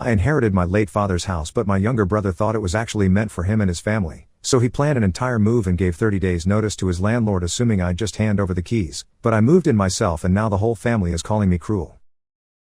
I inherited my late father's house, but my younger brother thought it was actually meant for him and his family, so he planned an entire move and gave 30 days notice to his landlord, assuming I'd just hand over the keys, but I moved in myself and now the whole family is calling me cruel.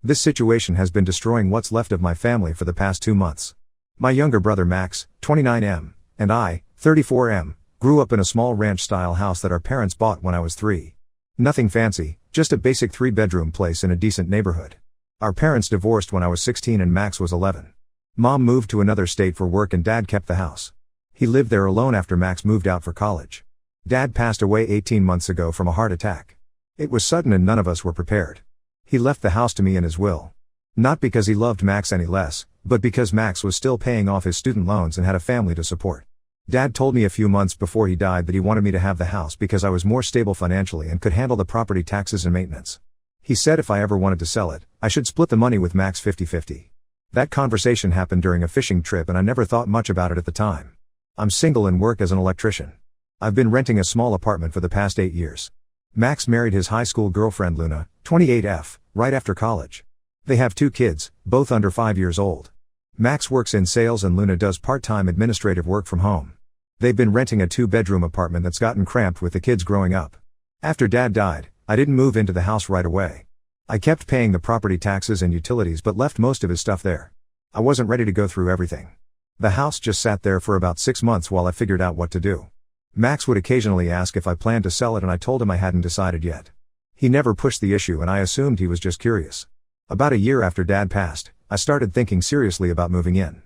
This situation has been destroying what's left of my family for the past 2 months. My younger brother Max, 29M, and I, 34M, grew up in a small ranch-style house that our parents bought when I was 3. Nothing fancy, just a basic 3-bedroom place in a decent neighborhood. Our parents divorced when I was 16 and Max was 11. Mom moved to another state for work and Dad kept the house. He lived there alone after Max moved out for college. Dad passed away 18 months ago from a heart attack. It was sudden and none of us were prepared. He left the house to me in his will. Not because he loved Max any less, but because Max was still paying off his student loans and had a family to support. Dad told me a few months before he died that he wanted me to have the house because I was more stable financially and could handle the property taxes and maintenance. He said if I ever wanted to sell it, I should split the money with Max 50-50. That conversation happened during a fishing trip and I never thought much about it at the time. I'm single and work as an electrician. I've been renting a small apartment for the past 8 years. Max married his high school girlfriend Luna, 28F, right after college. They have 2 kids, both under 5 years old. Max works in sales and Luna does part-time administrative work from home. They've been renting a 2-bedroom apartment that's gotten cramped with the kids growing up. After Dad died, I didn't move into the house right away. I kept paying the property taxes and utilities but left most of his stuff there. I wasn't ready to go through everything. The house just sat there for about 6 months while I figured out what to do. Max would occasionally ask if I planned to sell it and I told him I hadn't decided yet. He never pushed the issue and I assumed he was just curious. About a year after Dad passed, I started thinking seriously about moving in.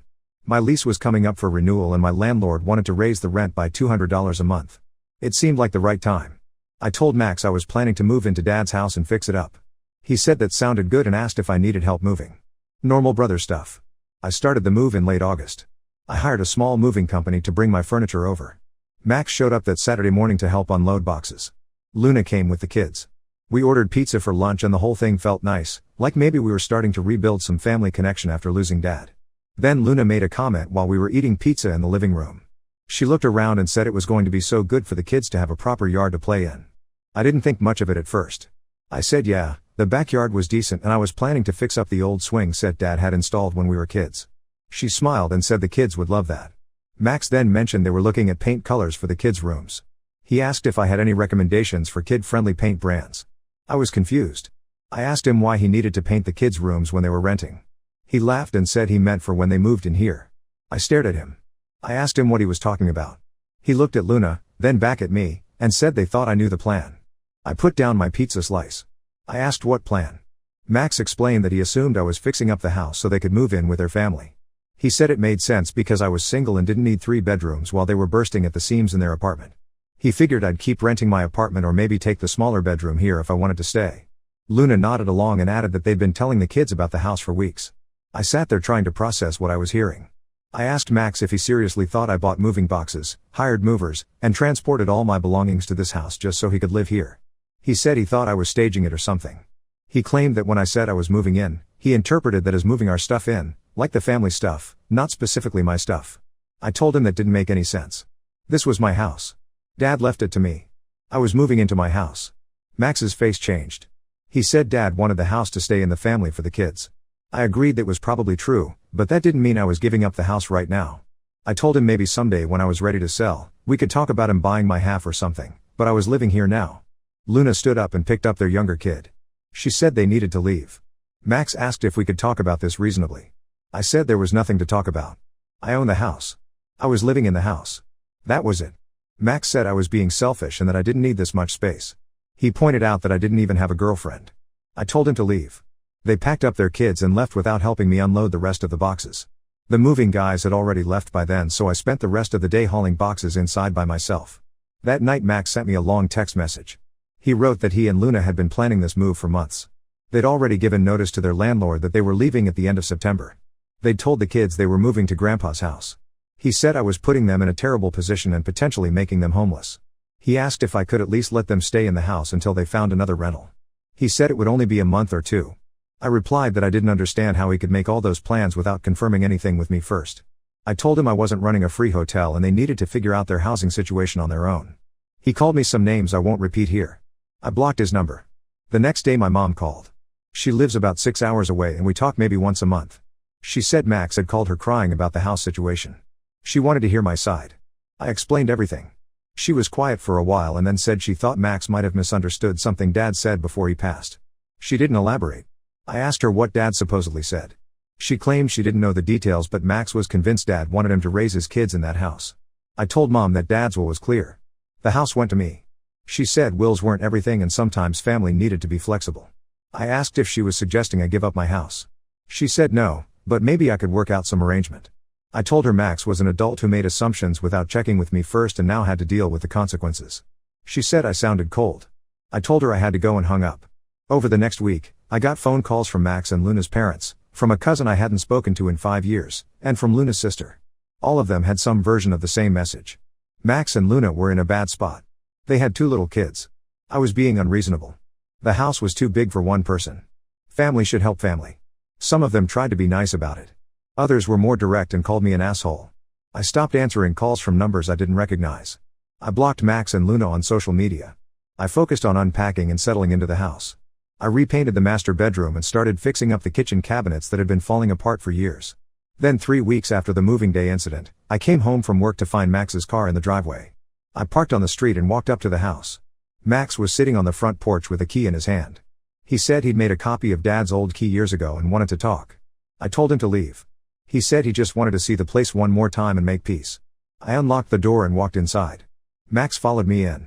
My lease was coming up for renewal and my landlord wanted to raise the rent by $200 a month. It seemed like the right time. I told Max I was planning to move into Dad's house and fix it up. He said that sounded good and asked if I needed help moving. Normal brother stuff. I started the move in late August. I hired a small moving company to bring my furniture over. Max showed up that Saturday morning to help unload boxes. Luna came with the kids. We ordered pizza for lunch and the whole thing felt nice, like maybe we were starting to rebuild some family connection after losing Dad. Then Luna made a comment while we were eating pizza in the living room. She looked around and said it was going to be so good for the kids to have a proper yard to play in. I didn't think much of it at first. I said yeah, the backyard was decent and I was planning to fix up the old swing set Dad had installed when we were kids. She smiled and said the kids would love that. Max then mentioned they were looking at paint colors for the kids' rooms. He asked if I had any recommendations for kid-friendly paint brands. I was confused. I asked him why he needed to paint the kids' rooms when they were renting. He laughed and said he meant for when they moved in here. I stared at him. I asked him what he was talking about. He looked at Luna, then back at me, and said they thought I knew the plan. I put down my pizza slice. I asked what plan. Max explained that he assumed I was fixing up the house so they could move in with their family. He said it made sense because I was single and didn't need 3 bedrooms while they were bursting at the seams in their apartment. He figured I'd keep renting my apartment or maybe take the smaller bedroom here if I wanted to stay. Luna nodded along and added that they'd been telling the kids about the house for weeks. I sat there trying to process what I was hearing. I asked Max if he seriously thought I bought moving boxes, hired movers, and transported all my belongings to this house just so he could live here. He said he thought I was staging it or something. He claimed that when I said I was moving in, he interpreted that as moving our stuff in, like the family stuff, not specifically my stuff. I told him that didn't make any sense. This was my house. Dad left it to me. I was moving into my house. Max's face changed. He said Dad wanted the house to stay in the family for the kids. I agreed that was probably true, but that didn't mean I was giving up the house right now. I told him maybe someday when I was ready to sell, we could talk about him buying my half or something, but I was living here now. Luna stood up and picked up their younger kid. She said they needed to leave. Max asked if we could talk about this reasonably. I said there was nothing to talk about. I own the house. I was living in the house. That was it. Max said I was being selfish and that I didn't need this much space. He pointed out that I didn't even have a girlfriend. I told him to leave. They packed up their kids and left without helping me unload the rest of the boxes. The moving guys had already left by then, so I spent the rest of the day hauling boxes inside by myself. That night Max sent me a long text message. He wrote that he and Luna had been planning this move for months. They'd already given notice to their landlord that they were leaving at the end of September. They'd told the kids they were moving to Grandpa's house. He said I was putting them in a terrible position and potentially making them homeless. He asked if I could at least let them stay in the house until they found another rental. He said it would only be a month or 2. I replied that I didn't understand how he could make all those plans without confirming anything with me first. I told him I wasn't running a free hotel and they needed to figure out their housing situation on their own. He called me some names I won't repeat here. I blocked his number. The next day my mom called. She lives about 6 hours away and we talk maybe once a month. She said Max had called her crying about the house situation. She wanted to hear my side. I explained everything. She was quiet for a while and then said she thought Max might have misunderstood something Dad said before he passed. She didn't elaborate. I asked her what Dad supposedly said. She claimed she didn't know the details, but Max was convinced Dad wanted him to raise his kids in that house. I told Mom that Dad's will was clear. The house went to me. She said wills weren't everything and sometimes family needed to be flexible. I asked if she was suggesting I give up my house. She said no, but maybe I could work out some arrangement. I told her Max was an adult who made assumptions without checking with me first and now had to deal with the consequences. She said I sounded cold. I told her I had to go and hung up. Over the next week, I got phone calls from Max and Luna's parents, from a cousin I hadn't spoken to in 5 years, and from Luna's sister. All of them had some version of the same message. Max and Luna were in a bad spot. They had 2 little kids. I was being unreasonable. The house was too big for one person. Family should help family. Some of them tried to be nice about it. Others were more direct and called me an asshole. I stopped answering calls from numbers I didn't recognize. I blocked Max and Luna on social media. I focused on unpacking and settling into the house. I repainted the master bedroom and started fixing up the kitchen cabinets that had been falling apart for years. Then 3 weeks after the moving day incident, I came home from work to find Max's car in the driveway. I parked on the street and walked up to the house. Max was sitting on the front porch with a key in his hand. He said he'd made a copy of Dad's old key years ago and wanted to talk. I told him to leave. He said he just wanted to see the place one more time and make peace. I unlocked the door and walked inside. Max followed me in.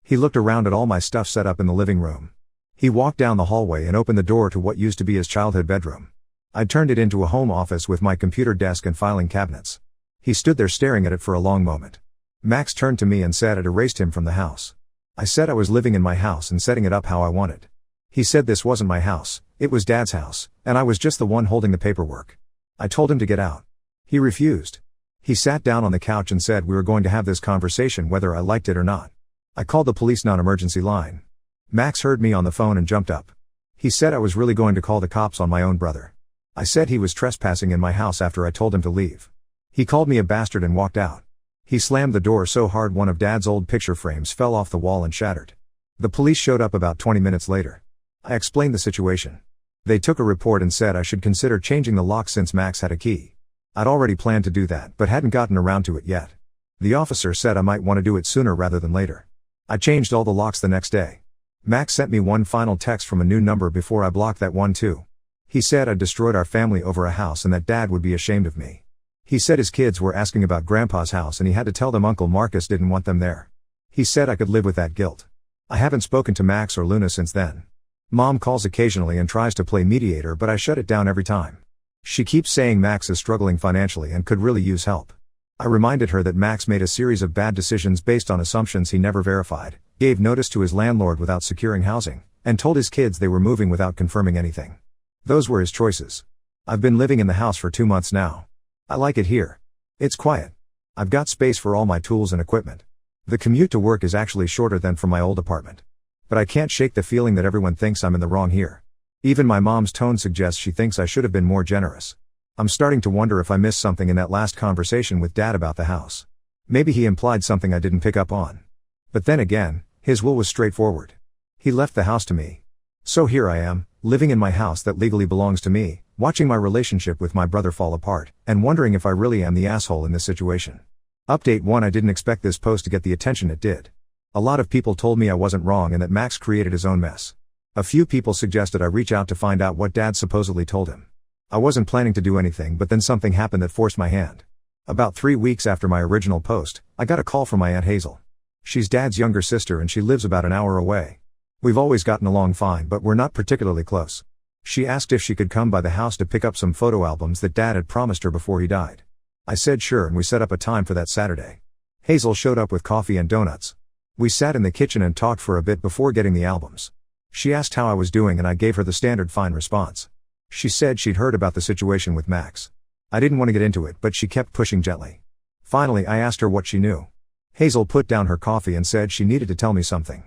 He looked around at all my stuff set up in the living room. He walked down the hallway and opened the door to what used to be his childhood bedroom. I'd turned it into a home office with my computer desk and filing cabinets. He stood there staring at it for a long moment. Max turned to me and said I'd erased him from the house. I said I was living in my house and setting it up how I wanted. He said this wasn't my house, it was Dad's house, and I was just the one holding the paperwork. I told him to get out. He refused. He sat down on the couch and said we were going to have this conversation whether I liked it or not. I called the police non-emergency line. Max heard me on the phone and jumped up. He said I was really going to call the cops on my own brother. I said he was trespassing in my house after I told him to leave. He called me a bastard and walked out. He slammed the door so hard one of Dad's old picture frames fell off the wall and shattered. The police showed up about 20 minutes later. I explained the situation. They took a report and said I should consider changing the lock since Max had a key. I'd already planned to do that but hadn't gotten around to it yet. The officer said I might want to do it sooner rather than later. I changed all the locks the next day. Max sent me one final text from a new number before I blocked that one too. He said I'd destroyed our family over a house and that Dad would be ashamed of me. He said his kids were asking about Grandpa's house and he had to tell them Uncle Marcus didn't want them there. He said I could live with that guilt. I haven't spoken to Max or Luna since then. Mom calls occasionally and tries to play mediator but I shut it down every time. She keeps saying Max is struggling financially and could really use help. I reminded her that Max made a series of bad decisions based on assumptions he never verified, gave notice to his landlord without securing housing, and told his kids they were moving without confirming anything. Those were his choices. I've been living in the house for 2 months now. I like it here. It's quiet. I've got space for all my tools and equipment. The commute to work is actually shorter than from my old apartment. But I can't shake the feeling that everyone thinks I'm in the wrong here. Even my mom's tone suggests she thinks I should have been more generous. I'm starting to wonder if I missed something in that last conversation with Dad about the house. Maybe he implied something I didn't pick up on. But then again, his will was straightforward. He left the house to me. So here I am, living in my house that legally belongs to me, watching my relationship with my brother fall apart, and wondering if I really am the asshole in this situation. Update 1: I didn't expect this post to get the attention it did. A lot of people told me I wasn't wrong and that Max created his own mess. A few people suggested I reach out to find out what Dad supposedly told him. I wasn't planning to do anything but then something happened that forced my hand. About 3 weeks after my original post, I got a call from my Aunt Hazel. She's Dad's younger sister and she lives about an hour away. We've always gotten along fine but we're not particularly close. She asked if she could come by the house to pick up some photo albums that Dad had promised her before he died. I said sure and we set up a time for that Saturday. Hazel showed up with coffee and donuts. We sat in the kitchen and talked for a bit before getting the albums. She asked how I was doing and I gave her the standard fine response. She said she'd heard about the situation with Max. I didn't want to get into it but she kept pushing gently. Finally I asked her what she knew. Hazel put down her coffee and said she needed to tell me something.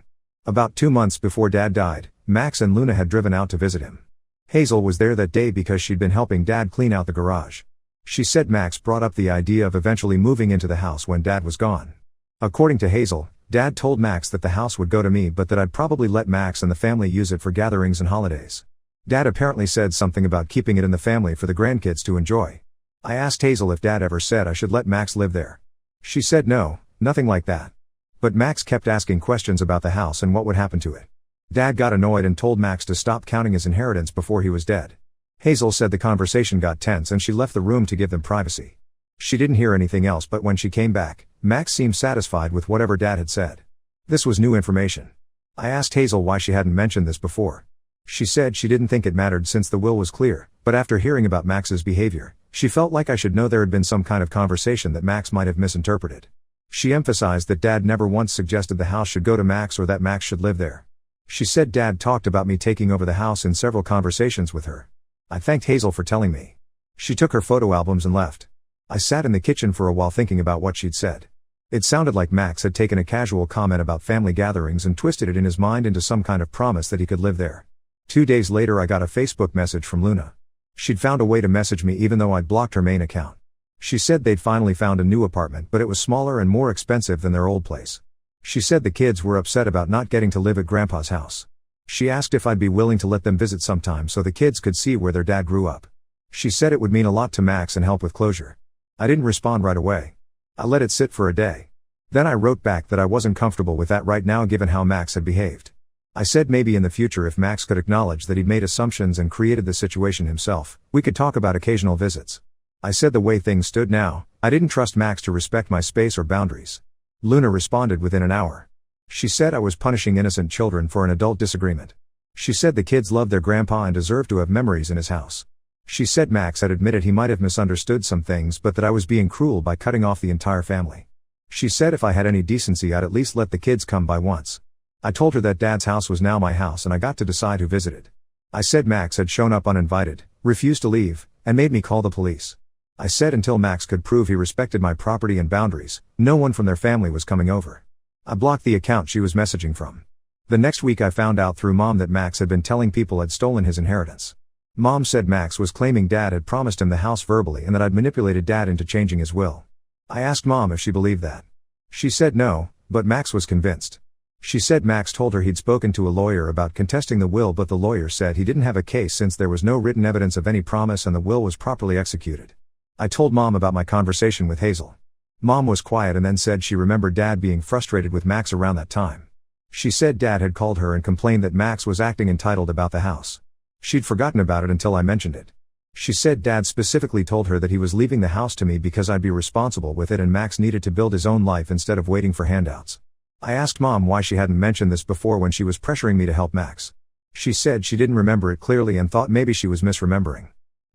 About 2 months before Dad died, Max and Luna had driven out to visit him. Hazel was there that day because she'd been helping Dad clean out the garage. She said Max brought up the idea of eventually moving into the house when Dad was gone. According to Hazel, Dad told Max that the house would go to me but that I'd probably let Max and the family use it for gatherings and holidays. Dad apparently said something about keeping it in the family for the grandkids to enjoy. I asked Hazel if Dad ever said I should let Max live there. She said no, nothing like that. But Max kept asking questions about the house and what would happen to it. Dad got annoyed and told Max to stop counting his inheritance before he was dead. Hazel said the conversation got tense and she left the room to give them privacy. She didn't hear anything else, but when she came back, Max seemed satisfied with whatever Dad had said. This was new information. I asked Hazel why she hadn't mentioned this before. She said she didn't think it mattered since the will was clear, but after hearing about Max's behavior, she felt like I should know there had been some kind of conversation that Max might have misinterpreted. She emphasized that Dad never once suggested the house should go to Max or that Max should live there. She said Dad talked about me taking over the house in several conversations with her. I thanked Hazel for telling me. She took her photo albums and left. I sat in the kitchen for a while thinking about what she'd said. It sounded like Max had taken a casual comment about family gatherings and twisted it in his mind into some kind of promise that he could live there. 2 days later I got a Facebook message from Luna. She'd found a way to message me even though I'd blocked her main account. She said they'd finally found a new apartment, but it was smaller and more expensive than their old place. She said the kids were upset about not getting to live at Grandpa's house. She asked if I'd be willing to let them visit sometime so the kids could see where their dad grew up. She said it would mean a lot to Max and help with closure. I didn't respond right away. I let it sit for a day. Then I wrote back that I wasn't comfortable with that right now given how Max had behaved. I said maybe in the future if Max could acknowledge that he'd made assumptions and created the situation himself, we could talk about occasional visits. I said the way things stood now, I didn't trust Max to respect my space or boundaries. Luna responded within an hour. She said I was punishing innocent children for an adult disagreement. She said the kids loved their grandpa and deserved to have memories in his house. She said Max had admitted he might have misunderstood some things but that I was being cruel by cutting off the entire family. She said if I had any decency I'd at least let the kids come by once. I told her that Dad's house was now my house and I got to decide who visited. I said Max had shown up uninvited, refused to leave, and made me call the police. I said until Max could prove he respected my property and boundaries, no one from their family was coming over. I blocked the account she was messaging from. The next week I found out through Mom that Max had been telling people I'd stolen his inheritance. Mom said Max was claiming Dad had promised him the house verbally and that I'd manipulated Dad into changing his will. I asked Mom if she believed that. She said no, but Max was convinced. She said Max told her he'd spoken to a lawyer about contesting the will, but the lawyer said he didn't have a case since there was no written evidence of any promise and the will was properly executed. I told Mom about my conversation with Hazel. Mom was quiet and then said she remembered Dad being frustrated with Max around that time. She said Dad had called her and complained that Max was acting entitled about the house. She'd forgotten about it until I mentioned it. She said Dad specifically told her that he was leaving the house to me because I'd be responsible with it and Max needed to build his own life instead of waiting for handouts. I asked Mom why she hadn't mentioned this before when she was pressuring me to help Max. She said she didn't remember it clearly and thought maybe she was misremembering.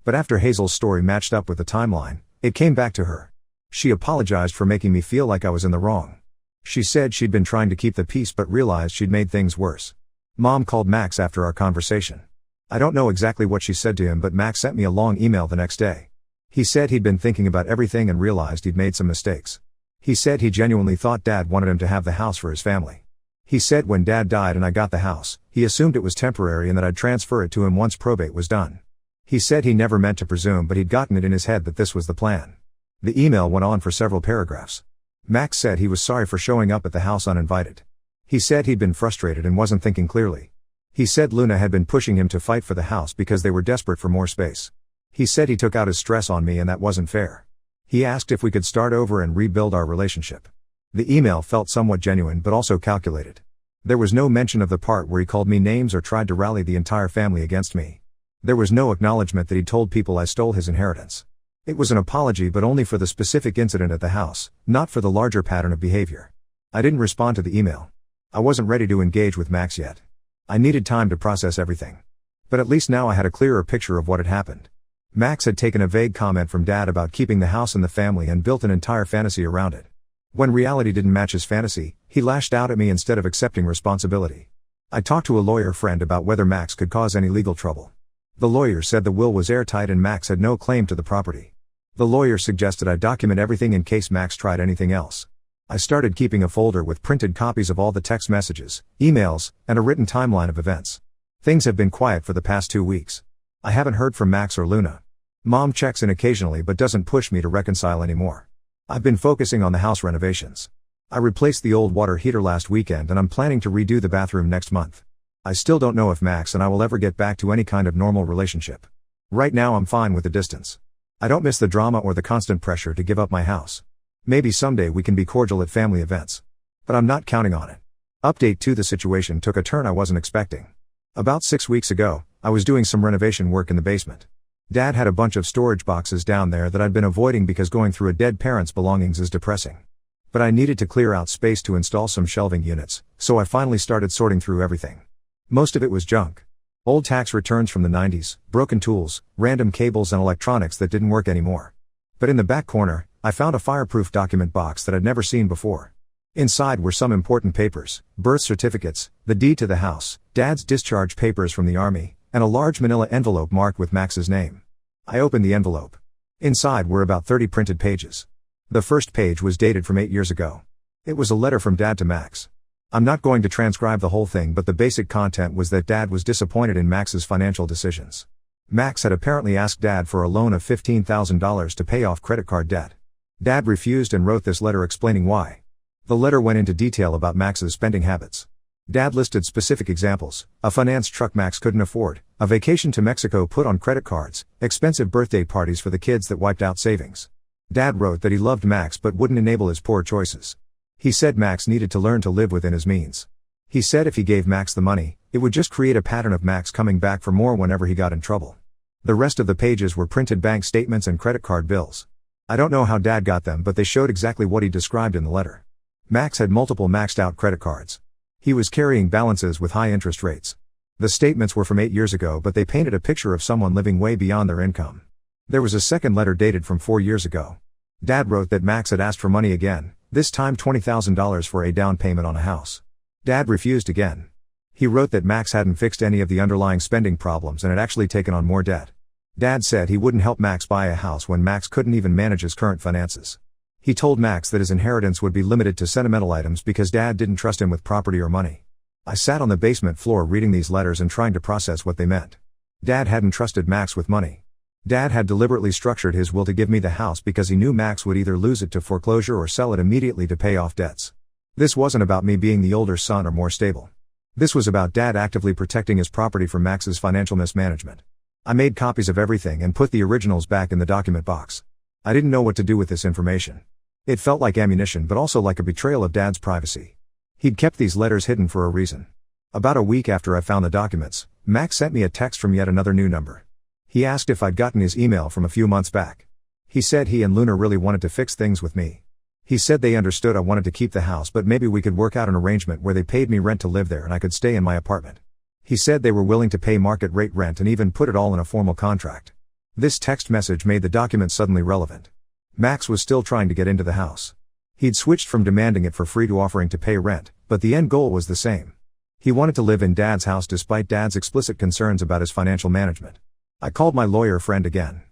But after Hazel's story matched up with the timeline, it came back to her. She apologized for making me feel like I was in the wrong. She said she'd been trying to keep the peace but realized she'd made things worse. Mom called Max after our conversation. I don't know exactly what she said to him, but Max sent me a long email the next day. He said he'd been thinking about everything and realized he'd made some mistakes. He said he genuinely thought Dad wanted him to have the house for his family. He said when Dad died and I got the house, he assumed it was temporary and that I'd transfer it to him once probate was done. He said he never meant to presume, but he'd gotten it in his head that this was the plan. The email went on for several paragraphs. Max said he was sorry for showing up at the house uninvited. He said he'd been frustrated and wasn't thinking clearly. He said Luna had been pushing him to fight for the house because they were desperate for more space. He said he took out his stress on me and that wasn't fair. He asked if we could start over and rebuild our relationship. The email felt somewhat genuine but also calculated. There was no mention of the part where he called me names or tried to rally the entire family against me. There was no acknowledgement that he'd told people I stole his inheritance. It was an apology but only for the specific incident at the house, not for the larger pattern of behavior. I didn't respond to the email. I wasn't ready to engage with Max yet. I needed time to process everything. But at least now I had a clearer picture of what had happened. Max had taken a vague comment from Dad about keeping the house in the family and built an entire fantasy around it. When reality didn't match his fantasy, he lashed out at me instead of accepting responsibility. I talked to a lawyer friend about whether Max could cause any legal trouble. The lawyer said the will was airtight and Max had no claim to the property. The lawyer suggested I document everything in case Max tried anything else. I started keeping a folder with printed copies of all the text messages, emails, and a written timeline of events. Things have been quiet for the past 2 weeks. I haven't heard from Max or Luna. Mom checks in occasionally but doesn't push me to reconcile anymore. I've been focusing on the house renovations. I replaced the old water heater last weekend and I'm planning to redo the bathroom next month. I still don't know if Max and I will ever get back to any kind of normal relationship. Right now I'm fine with the distance. I don't miss the drama or the constant pressure to give up my house. Maybe someday we can be cordial at family events. But I'm not counting on it. Update 2: The situation took a turn I wasn't expecting. About 6 weeks ago, I was doing some renovation work in the basement. Dad had a bunch of storage boxes down there that I'd been avoiding because going through a dead parent's belongings is depressing. But I needed to clear out space to install some shelving units, so I finally started sorting through everything. Most of it was junk. Old tax returns from the 90s, broken tools, random cables and electronics that didn't work anymore. But in the back corner, I found a fireproof document box that I'd never seen before. Inside were some important papers, birth certificates, the deed to the house, Dad's discharge papers from the army, and a large manila envelope marked with Max's name. I opened the envelope. Inside were about 30 printed pages. The first page was dated from 8 years ago. It was a letter from Dad to Max. I'm not going to transcribe the whole thing, but the basic content was that Dad was disappointed in Max's financial decisions. Max had apparently asked Dad for a loan of $15,000 to pay off credit card debt. Dad refused and wrote this letter explaining why. The letter went into detail about Max's spending habits. Dad listed specific examples: a finance truck Max couldn't afford, a vacation to Mexico put on credit cards, expensive birthday parties for the kids that wiped out savings. Dad wrote that he loved Max but wouldn't enable his poor choices. He said Max needed to learn to live within his means. He said if he gave Max the money, it would just create a pattern of Max coming back for more whenever he got in trouble. The rest of the pages were printed bank statements and credit card bills. I don't know how Dad got them, but they showed exactly what he described in the letter. Max had multiple maxed out credit cards. He was carrying balances with high interest rates. The statements were from 8 years ago, but they painted a picture of someone living way beyond their income. There was a second letter dated from 4 years ago. Dad wrote that Max had asked for money again, this time $20,000 for a down payment on a house. Dad refused again. He wrote that Max hadn't fixed any of the underlying spending problems and had actually taken on more debt. Dad said he wouldn't help Max buy a house when Max couldn't even manage his current finances. He told Max that his inheritance would be limited to sentimental items because Dad didn't trust him with property or money. I sat on the basement floor reading these letters and trying to process what they meant. Dad hadn't trusted Max with money. Dad had deliberately structured his will to give me the house because he knew Max would either lose it to foreclosure or sell it immediately to pay off debts. This wasn't about me being the older son or more stable. This was about Dad actively protecting his property from Max's financial mismanagement. I made copies of everything and put the originals back in the document box. I didn't know what to do with this information. It felt like ammunition, but also like a betrayal of Dad's privacy. He'd kept these letters hidden for a reason. About a week after I found the documents, Max sent me a text from yet another new number. He asked if I'd gotten his email from a few months back. He said he and Luna really wanted to fix things with me. He said they understood I wanted to keep the house, but maybe we could work out an arrangement where they paid me rent to live there and I could stay in my apartment. He said they were willing to pay market rate rent and even put it all in a formal contract. This text message made the document suddenly relevant. Max was still trying to get into the house. He'd switched from demanding it for free to offering to pay rent, but the end goal was the same. He wanted to live in Dad's house despite Dad's explicit concerns about his financial management. I called my lawyer friend again.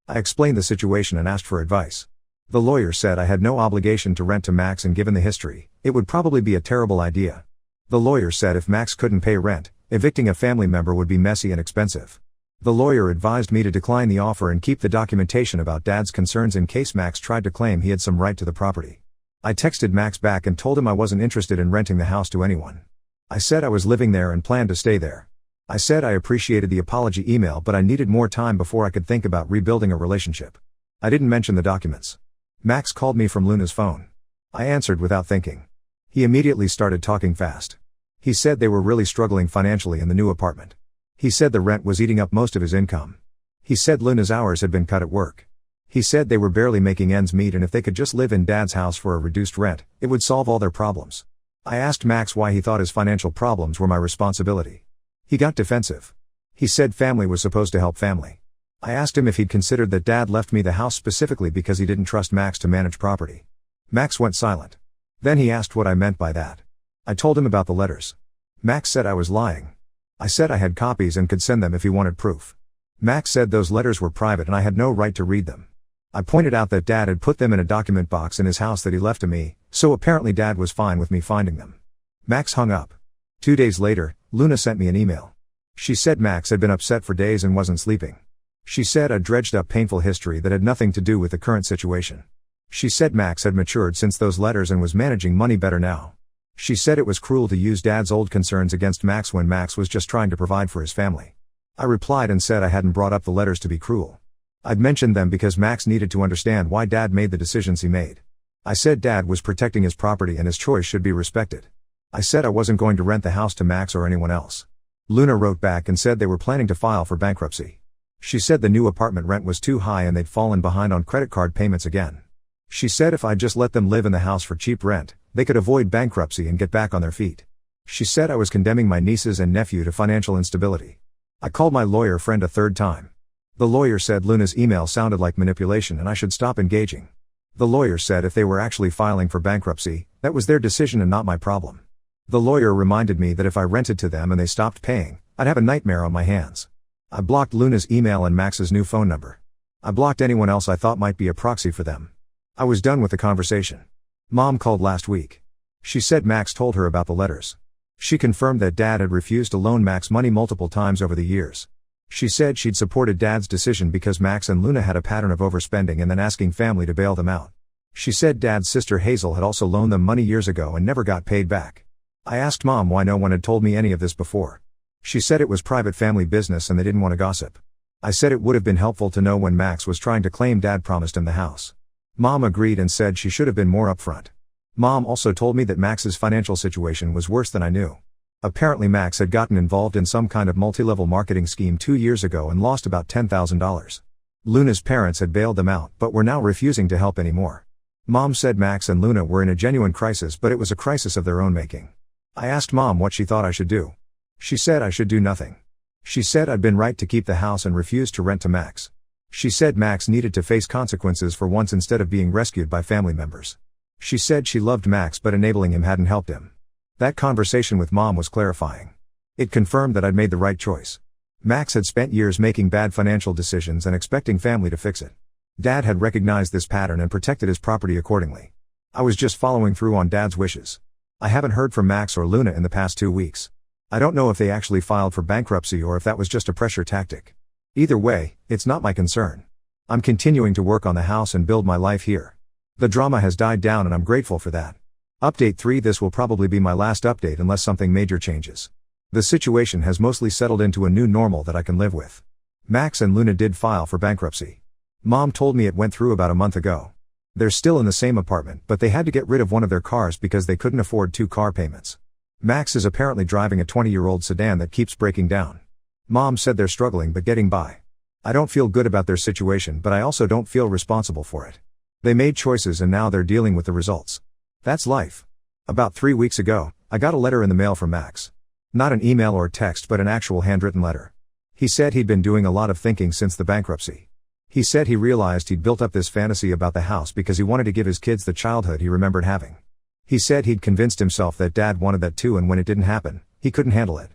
I explained the situation and asked for advice. The lawyer said I had no obligation to rent to Max, and given the history, it would probably be a terrible idea. The lawyer said if Max couldn't pay rent, evicting a family member would be messy and expensive. The lawyer advised me to decline the offer and keep the documentation about Dad's concerns in case Max tried to claim he had some right to the property. I texted Max back and told him I wasn't interested in renting the house to anyone. I said I was living there and planned to stay there. I said I appreciated the apology email, but I needed more time before I could think about rebuilding a relationship. I didn't mention the documents. Max called me from Luna's phone. I answered without thinking. He immediately started talking fast. He said they were really struggling financially in the new apartment. He said the rent was eating up most of his income. He said Luna's hours had been cut at work. He said they were barely making ends meet, and if they could just live in Dad's house for a reduced rent, it would solve all their problems. I asked Max why he thought his financial problems were my responsibility. He got defensive. He said family was supposed to help family. I asked him if he'd considered that Dad left me the house specifically because he didn't trust Max to manage property. Max went silent. Then he asked what I meant by that. I told him about the letters. Max said I was lying. I said I had copies and could send them if he wanted proof. Max said those letters were private and I had no right to read them. I pointed out that Dad had put them in a document box in his house that he left to me, so apparently Dad was fine with me finding them. Max hung up. 2 days later, Luna sent me an email. She said Max had been upset for days and wasn't sleeping. She said I'd dredged up painful history that had nothing to do with the current situation. She said Max had matured since those letters and was managing money better now. She said it was cruel to use Dad's old concerns against Max when Max was just trying to provide for his family. I replied and said I hadn't brought up the letters to be cruel. I'd mentioned them because Max needed to understand why Dad made the decisions he made. I said Dad was protecting his property and his choice should be respected. I said I wasn't going to rent the house to Max or anyone else. Luna wrote back and said they were planning to file for bankruptcy. She said the new apartment rent was too high and they'd fallen behind on credit card payments again. She said if I'd just let them live in the house for cheap rent, they could avoid bankruptcy and get back on their feet. She said I was condemning my nieces and nephew to financial instability. I called my lawyer friend a third time. The lawyer said Luna's email sounded like manipulation and I should stop engaging. The lawyer said if they were actually filing for bankruptcy, that was their decision and not my problem. The lawyer reminded me that if I rented to them and they stopped paying, I'd have a nightmare on my hands. I blocked Luna's email and Max's new phone number. I blocked anyone else I thought might be a proxy for them. I was done with the conversation. Mom called last week. She said Max told her about the letters. She confirmed that Dad had refused to loan Max money multiple times over the years. She said she'd supported Dad's decision because Max and Luna had a pattern of overspending and then asking family to bail them out. She said Dad's sister Hazel had also loaned them money years ago and never got paid back. I asked Mom why no one had told me any of this before. She said it was private family business and they didn't want to gossip. I said it would have been helpful to know when Max was trying to claim Dad promised him the house. Mom agreed and said she should have been more upfront. Mom also told me that Max's financial situation was worse than I knew. Apparently Max had gotten involved in some kind of multi-level marketing scheme 2 years ago and lost about $10,000. Luna's parents had bailed them out but were now refusing to help anymore. Mom said Max and Luna were in a genuine crisis but it was a crisis of their own making. I asked Mom what she thought I should do. She said I should do nothing. She said I'd been right to keep the house and refuse to rent to Max. She said Max needed to face consequences for once instead of being rescued by family members. She said she loved Max but enabling him hadn't helped him. That conversation with Mom was clarifying. It confirmed that I'd made the right choice. Max had spent years making bad financial decisions and expecting family to fix it. Dad had recognized this pattern and protected his property accordingly. I was just following through on Dad's wishes. I haven't heard from Max or Luna in the past 2 weeks. I don't know if they actually filed for bankruptcy or if that was just a pressure tactic. Either way, it's not my concern. I'm continuing to work on the house and build my life here. The drama has died down and I'm grateful for that. Update 3. This will probably be my last update unless something major changes. The situation has mostly settled into a new normal that I can live with. Max and Luna did file for bankruptcy. Mom told me it went through about a month ago. They're still in the same apartment but they had to get rid of one of their cars because they couldn't afford 2 car payments. Max is apparently driving a 20-year-old sedan that keeps breaking down. Mom said they're struggling but getting by. I don't feel good about their situation but I also don't feel responsible for it. They made choices and now they're dealing with the results. That's life. About 3 weeks ago, I got a letter in the mail from Max. Not an email or text but an actual handwritten letter. He said he'd been doing a lot of thinking since the bankruptcy. He said he realized he'd built up this fantasy about the house because he wanted to give his kids the childhood he remembered having. He said he'd convinced himself that Dad wanted that too and when it didn't happen, he couldn't handle it.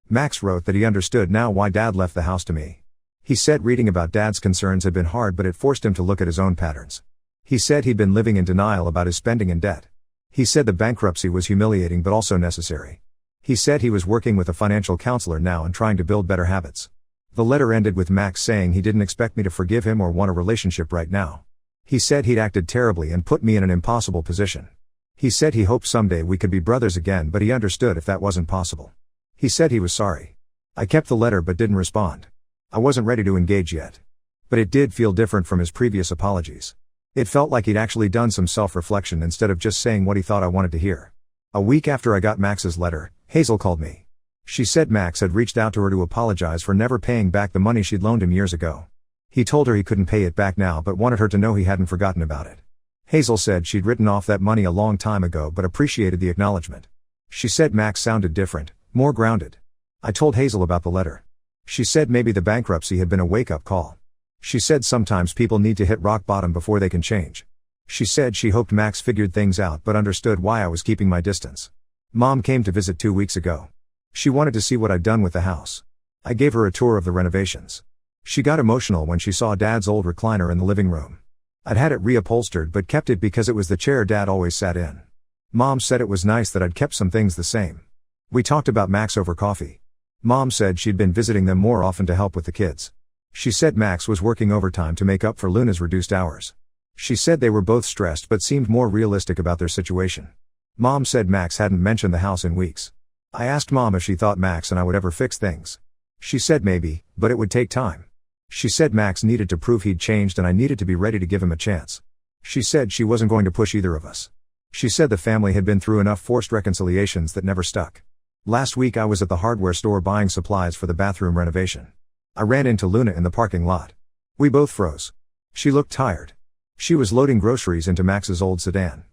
Max wrote that he understood now why Dad left the house to me. He said reading about Dad's concerns had been hard but it forced him to look at his own patterns. He said he'd been living in denial about his spending and debt. He said the bankruptcy was humiliating but also necessary. He said he was working with a financial counselor now and trying to build better habits. The letter ended with Max saying he didn't expect me to forgive him or want a relationship right now. He said he'd acted terribly and put me in an impossible position. He said he hoped someday we could be brothers again but he understood if that wasn't possible. He said he was sorry. I kept the letter but didn't respond. I wasn't ready to engage yet. But it did feel different from his previous apologies. It felt like he'd actually done some self-reflection instead of just saying what he thought I wanted to hear. A week after I got Max's letter, Hazel called me. She said Max had reached out to her to apologize for never paying back the money she'd loaned him years ago. He told her he couldn't pay it back now but wanted her to know he hadn't forgotten about it. Hazel said she'd written off that money a long time ago but appreciated the acknowledgement. She said Max sounded different, more grounded. I told Hazel about the letter. She said maybe the bankruptcy had been a wake-up call. She said sometimes people need to hit rock bottom before they can change. She said she hoped Max figured things out but understood why I was keeping my distance. Mom came to visit 2 weeks ago. She wanted to see what I'd done with the house. I gave her a tour of the renovations. She got emotional when she saw Dad's old recliner in the living room. I'd had it reupholstered but kept it because it was the chair Dad always sat in. Mom said it was nice that I'd kept some things the same. We talked about Max over coffee. Mom said she'd been visiting them more often to help with the kids. She said Max was working overtime to make up for Luna's reduced hours. She said they were both stressed but seemed more realistic about their situation. Mom said Max hadn't mentioned the house in weeks. I asked Mom if she thought Max and I would ever fix things. She said maybe, but it would take time. She said Max needed to prove he'd changed and I needed to be ready to give him a chance. She said she wasn't going to push either of us. She said the family had been through enough forced reconciliations that never stuck. Last week I was at the hardware store buying supplies for the bathroom renovation. I ran into Luna in the parking lot. We both froze. She looked tired. She was loading groceries into Max's old sedan.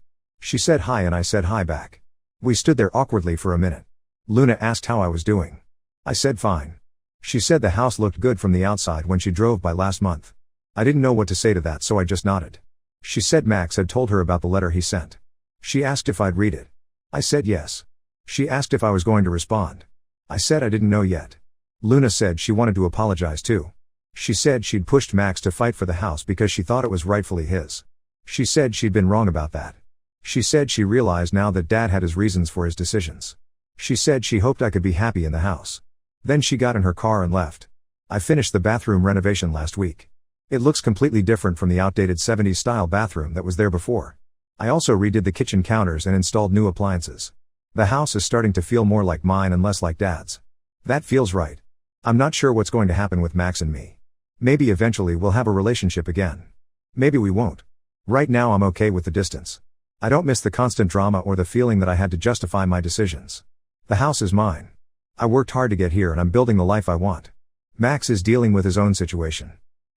She said hi and I said hi back. We stood there awkwardly for a minute. Luna asked how I was doing. I said fine. She said the house looked good from the outside when she drove by last month. I didn't know what to say to that, so I just nodded. She said Max had told her about the letter he sent. She asked if I'd read it. I said yes. She asked if I was going to respond. I said I didn't know yet. Luna said she wanted to apologize too. She said she'd pushed Max to fight for the house because she thought it was rightfully his. She said she'd been wrong about that. She said she realized now that Dad had his reasons for his decisions. She said she hoped I could be happy in the house. Then she got in her car and left. I finished the bathroom renovation last week. It looks completely different from the outdated 70s style bathroom that was there before. I also redid the kitchen counters and installed new appliances. The house is starting to feel more like mine and less like Dad's. That feels right. I'm not sure what's going to happen with Max and me. Maybe eventually we'll have a relationship again. Maybe we won't. Right now I'm okay with the distance. I don't miss the constant drama or the feeling that I had to justify my decisions. The house is mine. I worked hard to get here and I'm building the life I want. Max is dealing with his own situation.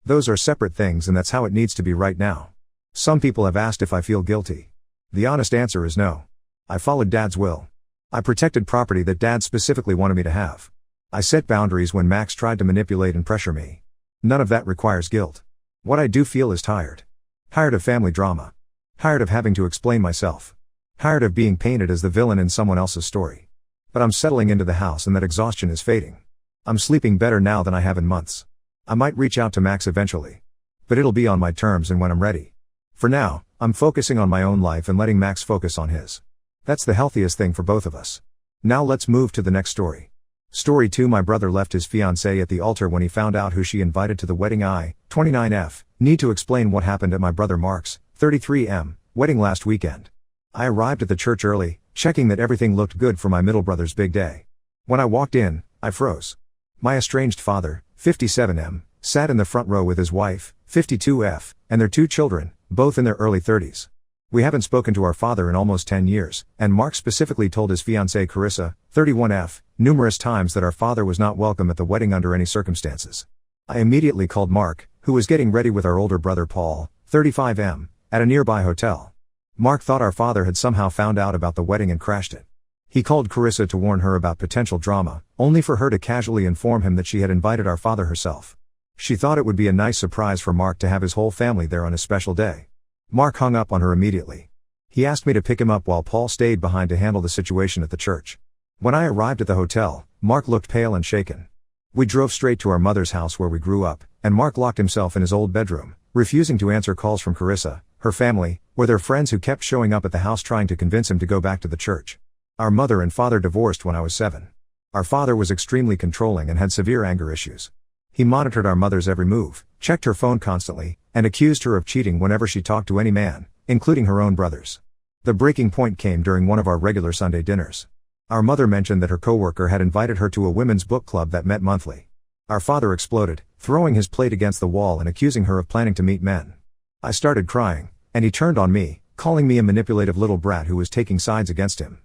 Those are separate things and that's how it needs to be right now. Some people have asked if I feel guilty. The honest answer is no. I followed Dad's will. I protected property that Dad specifically wanted me to have. I set boundaries when Max tried to manipulate and pressure me. None of that requires guilt. What I do feel is tired. Tired of family drama. Tired of having to explain myself. Tired of being painted as the villain in someone else's story. But I'm settling into the house and that exhaustion is fading. I'm sleeping better now than I have in months. I might reach out to Max eventually. But it'll be on my terms and when I'm ready. For now, I'm focusing on my own life and letting Max focus on his. That's the healthiest thing for both of us. Now let's move to the next story. Story 2. My brother left his fiancée at the altar when he found out who she invited to the wedding. I, 29F, need to explain what happened at my brother Mark's, 33M, wedding last weekend. I arrived at the church early, checking that everything looked good for my middle brother's big day. When I walked in, I froze. My estranged father, 57M, sat in the front row with his wife, 52F, and their 2 children, both in their early 30s. We haven't spoken to our father in almost 10 years, and Mark specifically told his fiancée Carissa, 31F, numerous times that our father was not welcome at the wedding under any circumstances. I immediately called Mark, who was getting ready with our older brother Paul, 35M, at a nearby hotel. Mark thought our father had somehow found out about the wedding and crashed it. He called Carissa to warn her about potential drama, only for her to casually inform him that she had invited our father herself. She thought it would be a nice surprise for Mark to have his whole family there on his special day. Mark hung up on her immediately. He asked me to pick him up while Paul stayed behind to handle the situation at the church. When I arrived at the hotel, Mark looked pale and shaken. We drove straight to our mother's house where we grew up, and Mark locked himself in his old bedroom, refusing to answer calls from Carissa, her family, or their friends who kept showing up at the house trying to convince him to go back to the church. Our mother and father divorced when I was 7. Our father was extremely controlling and had severe anger issues. He monitored our mother's every move, checked her phone constantly, and accused her of cheating whenever she talked to any man, including her own brothers. The breaking point came during one of our regular Sunday dinners. Our mother mentioned that her coworker had invited her to a women's book club that met monthly. Our father exploded, throwing his plate against the wall and accusing her of planning to meet men. I started crying, and he turned on me, calling me a manipulative little brat who was taking sides against him.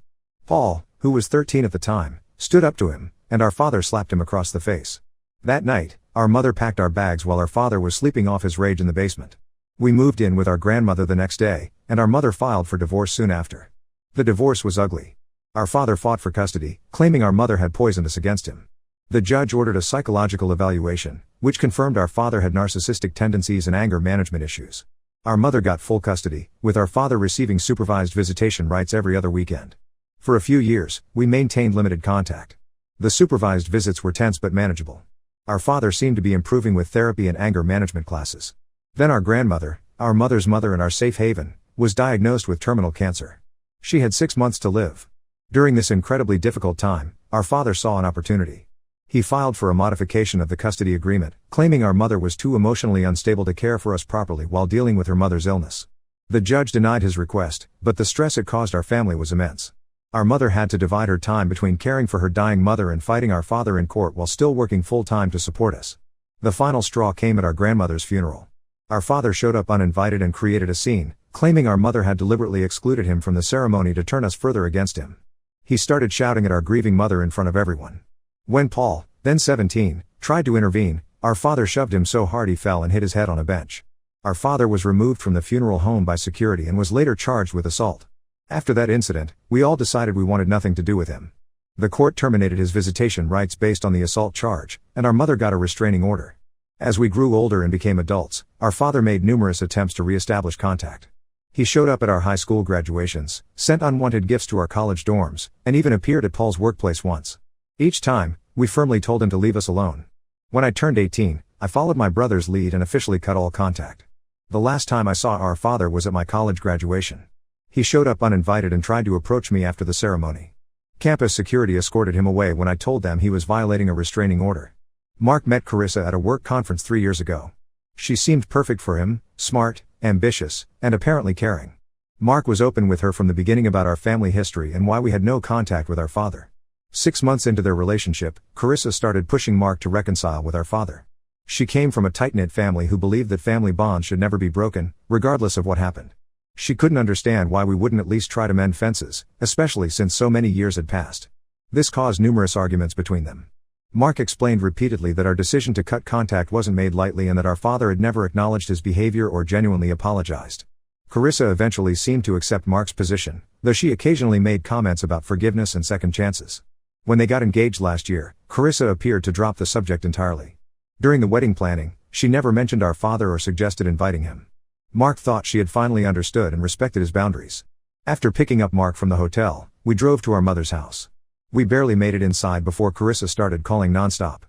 Paul, who was 13 at the time, stood up to him, and our father slapped him across the face. That night, our mother packed our bags while our father was sleeping off his rage in the basement. We moved in with our grandmother the next day, and our mother filed for divorce soon after. The divorce was ugly. Our father fought for custody, claiming our mother had poisoned us against him. The judge ordered a psychological evaluation, which confirmed our father had narcissistic tendencies and anger management issues. Our mother got full custody, with our father receiving supervised visitation rights every other weekend. For a few years, we maintained limited contact. The supervised visits were tense but manageable. Our father seemed to be improving with therapy and anger management classes. Then our grandmother, our mother's mother and our safe haven, was diagnosed with terminal cancer. She had 6 months to live. During this incredibly difficult time, our father saw an opportunity. He filed for a modification of the custody agreement, claiming our mother was too emotionally unstable to care for us properly while dealing with her mother's illness. The judge denied his request, but the stress it caused our family was immense. Our mother had to divide her time between caring for her dying mother and fighting our father in court while still working full-time to support us. The final straw came at our grandmother's funeral. Our father showed up uninvited and created a scene, claiming our mother had deliberately excluded him from the ceremony to turn us further against him. He started shouting at our grieving mother in front of everyone. When Paul, then 17, tried to intervene, our father shoved him so hard he fell and hit his head on a bench. Our father was removed from the funeral home by security and was later charged with assault. After that incident, we all decided we wanted nothing to do with him. The court terminated his visitation rights based on the assault charge, and our mother got a restraining order. As we grew older and became adults, our father made numerous attempts to re-establish contact. He showed up at our high school graduations, sent unwanted gifts to our college dorms, and even appeared at Paul's workplace once. Each time, we firmly told him to leave us alone. When I turned 18, I followed my brother's lead and officially cut all contact. The last time I saw our father was at my college graduation. He showed up uninvited and tried to approach me after the ceremony. Campus security escorted him away when I told them he was violating a restraining order. Mark met Carissa at a work conference 3 years ago. She seemed perfect for him, smart, ambitious, and apparently caring. Mark was open with her from the beginning about our family history and why we had no contact with our father. 6 months into their relationship, Carissa started pushing Mark to reconcile with our father. She came from a tight-knit family who believed that family bonds should never be broken, regardless of what happened. She couldn't understand why we wouldn't at least try to mend fences, especially since so many years had passed. This caused numerous arguments between them. Mark explained repeatedly that our decision to cut contact wasn't made lightly and that our father had never acknowledged his behavior or genuinely apologized. Carissa eventually seemed to accept Mark's position, though she occasionally made comments about forgiveness and second chances. When they got engaged last year, Carissa appeared to drop the subject entirely. During the wedding planning, she never mentioned our father or suggested inviting him. Mark thought she had finally understood and respected his boundaries. After picking up Mark from the hotel, we drove to our mother's house. We barely made it inside before Carissa started calling nonstop.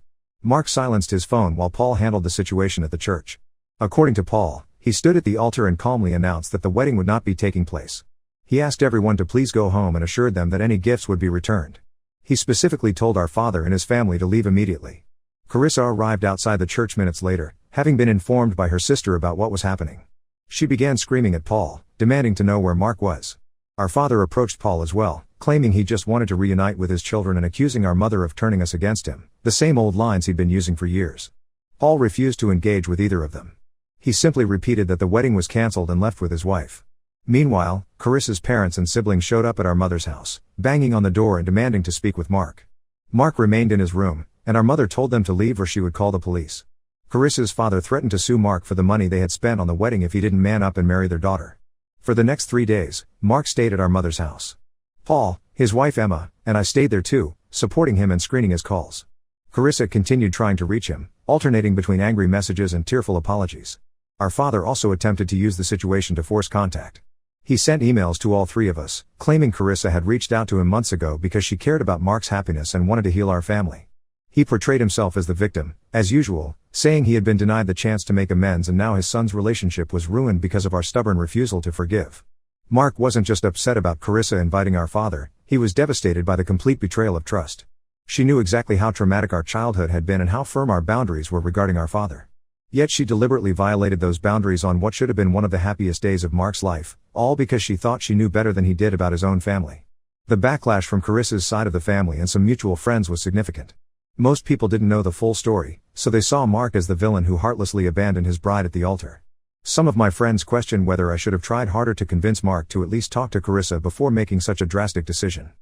Mark silenced his phone while Paul handled the situation at the church. According to Paul, he stood at the altar and calmly announced that the wedding would not be taking place. He asked everyone to please go home and assured them that any gifts would be returned. He specifically told our father and his family to leave immediately. Carissa arrived outside the church minutes later, having been informed by her sister about what was happening. She began screaming at Paul, demanding to know where Mark was. Our father approached Paul as well, claiming he just wanted to reunite with his children and accusing our mother of turning us against him, the same old lines he'd been using for years. Paul refused to engage with either of them. He simply repeated that the wedding was cancelled and left with his wife. Meanwhile, Carissa's parents and siblings showed up at our mother's house, banging on the door and demanding to speak with Mark. Mark remained in his room, and our mother told them to leave or she would call the police. Carissa's father threatened to sue Mark for the money they had spent on the wedding if he didn't man up and marry their daughter. For the next 3 days, Mark stayed at our mother's house. Paul, his wife Emma, and I stayed there too, supporting him and screening his calls. Carissa continued trying to reach him, alternating between angry messages and tearful apologies. Our father also attempted to use the situation to force contact. He sent emails to all three of us, claiming Carissa had reached out to him months ago because she cared about Mark's happiness and wanted to heal our family. He portrayed himself as the victim, as usual, saying he had been denied the chance to make amends and now his son's relationship was ruined because of our stubborn refusal to forgive. Mark wasn't just upset about Carissa inviting our father, he was devastated by the complete betrayal of trust. She knew exactly how traumatic our childhood had been and how firm our boundaries were regarding our father. Yet she deliberately violated those boundaries on what should have been one of the happiest days of Mark's life, all because she thought she knew better than he did about his own family. The backlash from Carissa's side of the family and some mutual friends was significant. Most people didn't know the full story, so they saw Mark as the villain who heartlessly abandoned his bride at the altar. Some of my friends questioned whether I should have tried harder to convince Mark to at least talk to Carissa before making such a drastic decision.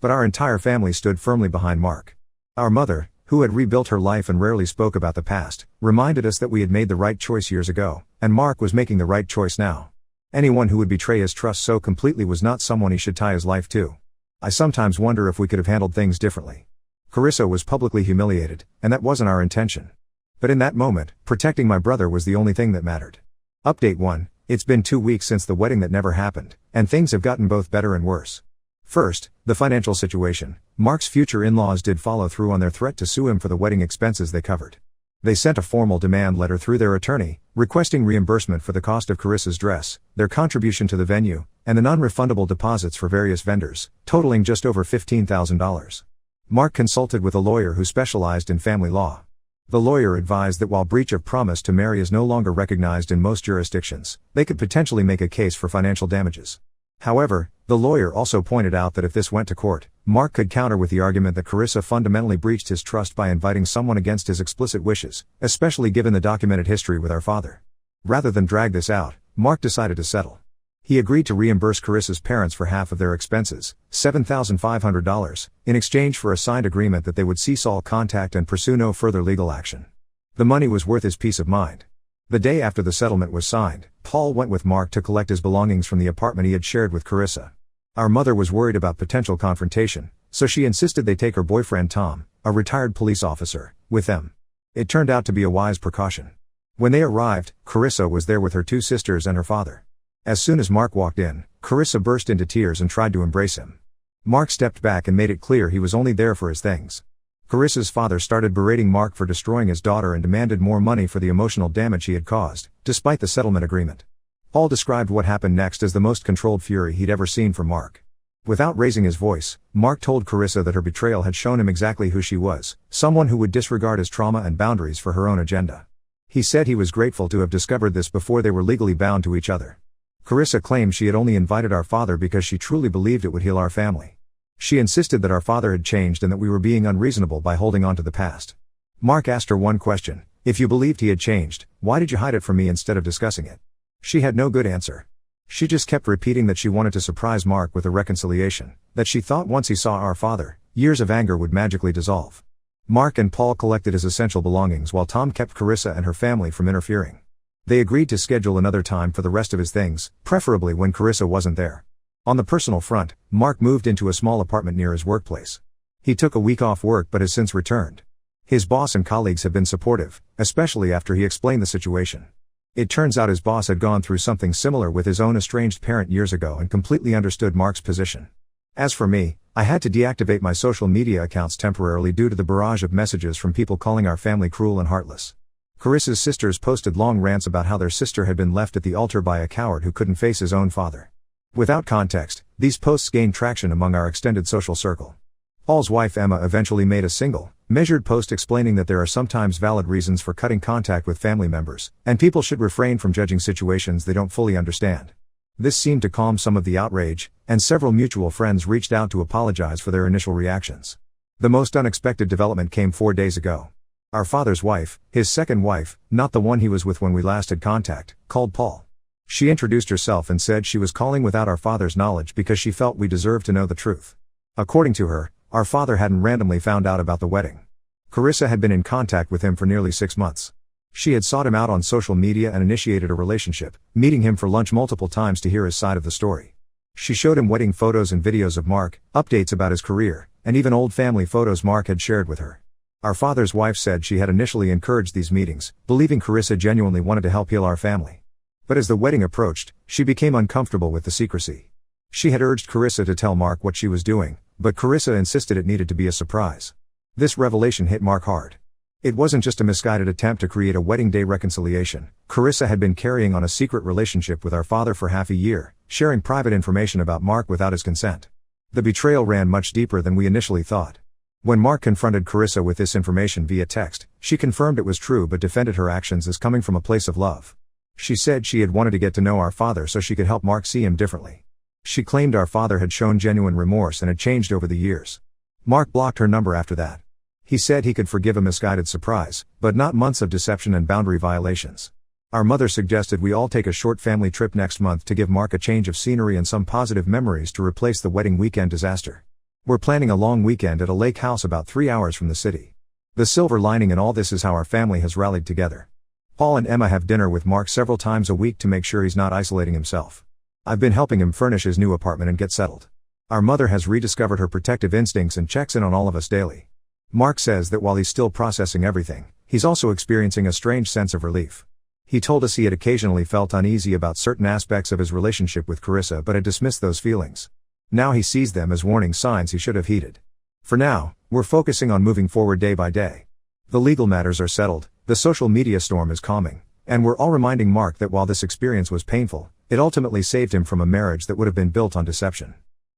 But our entire family stood firmly behind Mark. Our mother, who had rebuilt her life and rarely spoke about the past, reminded us that we had made the right choice years ago, and Mark was making the right choice now. Anyone who would betray his trust so completely was not someone he should tie his life to. I sometimes wonder if we could have handled things differently. Carissa was publicly humiliated, and that wasn't our intention. But in that moment, protecting my brother was the only thing that mattered. Update 1, it's been 2 weeks since the wedding that never happened, and things have gotten both better and worse. First, the financial situation. Mark's future in-laws did follow through on their threat to sue him for the wedding expenses they covered. They sent a formal demand letter through their attorney, requesting reimbursement for the cost of Carissa's dress, their contribution to the venue, and the non-refundable deposits for various vendors, totaling just over $15,000. Mark consulted with a lawyer who specialized in family law. The lawyer advised that while breach of promise to marry is no longer recognized in most jurisdictions, they could potentially make a case for financial damages. However, the lawyer also pointed out that if this went to court, Mark could counter with the argument that Carissa fundamentally breached his trust by inviting someone against his explicit wishes, especially given the documented history with our father. Rather than drag this out, Mark decided to settle. He agreed to reimburse Carissa's parents for half of their expenses, $7,500, in exchange for a signed agreement that they would cease all contact and pursue no further legal action. The money was worth his peace of mind. The day after the settlement was signed, Paul went with Mark to collect his belongings from the apartment he had shared with Carissa. Our mother was worried about potential confrontation, so she insisted they take her boyfriend Tom, a retired police officer, with them. It turned out to be a wise precaution. When they arrived, Carissa was there with her two sisters and her father. As soon as Mark walked in, Carissa burst into tears and tried to embrace him. Mark stepped back and made it clear he was only there for his things. Carissa's father started berating Mark for destroying his daughter and demanded more money for the emotional damage he had caused, despite the settlement agreement. Paul described what happened next as the most controlled fury he'd ever seen from Mark. Without raising his voice, Mark told Carissa that her betrayal had shown him exactly who she was, someone who would disregard his trauma and boundaries for her own agenda. He said he was grateful to have discovered this before they were legally bound to each other. Carissa claimed she had only invited our father because she truly believed it would heal our family. She insisted that our father had changed and that we were being unreasonable by holding on to the past. Mark asked her one question: if you believed he had changed, why did you hide it from me instead of discussing it? She had no good answer. She just kept repeating that she wanted to surprise Mark with a reconciliation, that she thought once he saw our father, years of anger would magically dissolve. Mark and Paul collected his essential belongings while Tom kept Carissa and her family from interfering. They agreed to schedule another time for the rest of his things, preferably when Carissa wasn't there. On the personal front, Mark moved into a small apartment near his workplace. He took a week off work but has since returned. His boss and colleagues have been supportive, especially after he explained the situation. It turns out his boss had gone through something similar with his own estranged parent years ago and completely understood Mark's position. As for me, I had to deactivate my social media accounts temporarily due to the barrage of messages from people calling our family cruel and heartless. Carissa's sisters posted long rants about how their sister had been left at the altar by a coward who couldn't face his own father. Without context, these posts gained traction among our extended social circle. Paul's wife Emma eventually made a single, measured post explaining that there are sometimes valid reasons for cutting contact with family members, and people should refrain from judging situations they don't fully understand. This seemed to calm some of the outrage, and several mutual friends reached out to apologize for their initial reactions. The most unexpected development came 4 days ago. Our father's wife, his second wife, not the one he was with when we last had contact, called Paul. She introduced herself and said she was calling without our father's knowledge because she felt we deserved to know the truth. According to her, our father hadn't randomly found out about the wedding. Carissa had been in contact with him for nearly 6 months. She had sought him out on social media and initiated a relationship, meeting him for lunch multiple times to hear his side of the story. She showed him wedding photos and videos of Mark, updates about his career, and even old family photos Mark had shared with her. Our father's wife said she had initially encouraged these meetings, believing Carissa genuinely wanted to help heal our family. But as the wedding approached, she became uncomfortable with the secrecy. She had urged Carissa to tell Mark what she was doing, but Carissa insisted it needed to be a surprise. This revelation hit Mark hard. It wasn't just a misguided attempt to create a wedding day reconciliation. Carissa had been carrying on a secret relationship with our father for half a year, sharing private information about Mark without his consent. The betrayal ran much deeper than we initially thought. When Mark confronted Carissa with this information via text, she confirmed it was true but defended her actions as coming from a place of love. She said she had wanted to get to know our father so she could help Mark see him differently. She claimed our father had shown genuine remorse and had changed over the years. Mark blocked her number after that. He said he could forgive a misguided surprise, but not months of deception and boundary violations. Our mother suggested we all take a short family trip next month to give Mark a change of scenery and some positive memories to replace the wedding weekend disaster. We're planning a long weekend at a lake house about 3 hours from the city. The silver lining in all this is how our family has rallied together. Paul and Emma have dinner with Mark several times a week to make sure he's not isolating himself. I've been helping him furnish his new apartment and get settled. Our mother has rediscovered her protective instincts and checks in on all of us daily. Mark says that while he's still processing everything, he's also experiencing a strange sense of relief. He told us he had occasionally felt uneasy about certain aspects of his relationship with Carissa but had dismissed those feelings. Now he sees them as warning signs he should have heeded. For now, we're focusing on moving forward day by day. The legal matters are settled, the social media storm is calming, and we're all reminding Mark that while this experience was painful, it ultimately saved him from a marriage that would have been built on deception.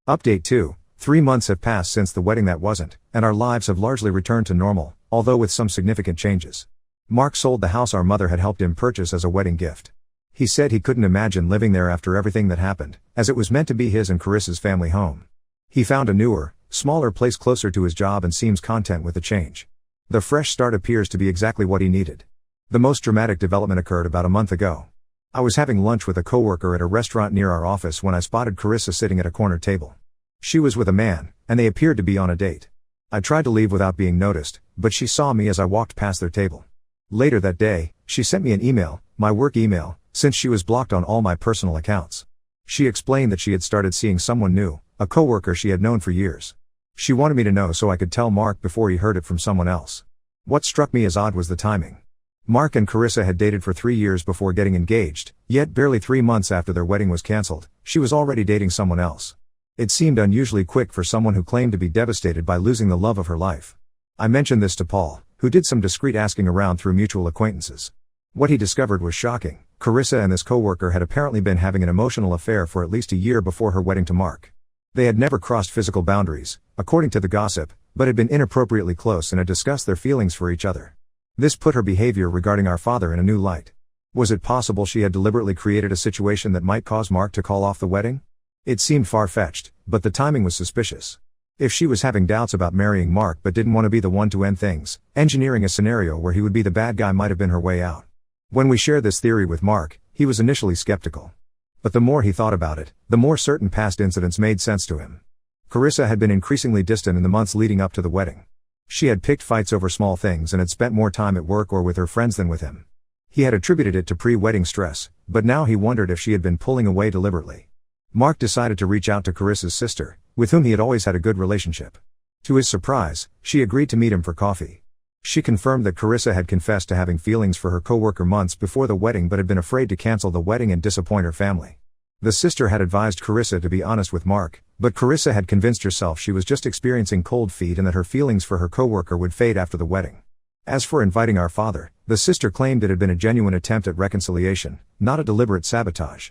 Update 2. 3 months have passed since the wedding that wasn't, and our lives have largely returned to normal, although with some significant changes. Mark sold the house our mother had helped him purchase as a wedding gift. He said he couldn't imagine living there after everything that happened, as it was meant to be his and Carissa's family home. He found a newer, smaller place closer to his job and seems content with the change. The fresh start appears to be exactly what he needed. The most dramatic development occurred about a month ago. I was having lunch with a coworker at a restaurant near our office when I spotted Carissa sitting at a corner table. She was with a man, and they appeared to be on a date. I tried to leave without being noticed, but she saw me as I walked past their table. Later that day, she sent me an email, my work email, since she was blocked on all my personal accounts. She explained that she had started seeing someone new, a coworker she had known for years. She wanted me to know so I could tell Mark before he heard it from someone else. What struck me as odd was the timing. Mark and Carissa had dated for 3 years before getting engaged, yet barely 3 months after their wedding was cancelled, she was already dating someone else. It seemed unusually quick for someone who claimed to be devastated by losing the love of her life. I mentioned this to Paul, who did some discreet asking around through mutual acquaintances. What he discovered was shocking. Carissa and this coworker had apparently been having an emotional affair for at least a year before her wedding to Mark. They had never crossed physical boundaries, according to the gossip, but had been inappropriately close and had discussed their feelings for each other. This put her behavior regarding our father in a new light. Was it possible she had deliberately created a situation that might cause Mark to call off the wedding? It seemed far-fetched, but the timing was suspicious. If she was having doubts about marrying Mark but didn't want to be the one to end things, engineering a scenario where he would be the bad guy might have been her way out. When we shared this theory with Mark, he was initially skeptical. But the more he thought about it, the more certain past incidents made sense to him. Carissa had been increasingly distant in the months leading up to the wedding. She had picked fights over small things and had spent more time at work or with her friends than with him. He had attributed it to pre-wedding stress, but now he wondered if she had been pulling away deliberately. Mark decided to reach out to Carissa's sister, with whom he had always had a good relationship. To his surprise, she agreed to meet him for coffee. She confirmed that Carissa had confessed to having feelings for her coworker months before the wedding but had been afraid to cancel the wedding and disappoint her family. The sister had advised Carissa to be honest with Mark, but Carissa had convinced herself she was just experiencing cold feet and that her feelings for her coworker would fade after the wedding. As for inviting our father, the sister claimed it had been a genuine attempt at reconciliation, not a deliberate sabotage.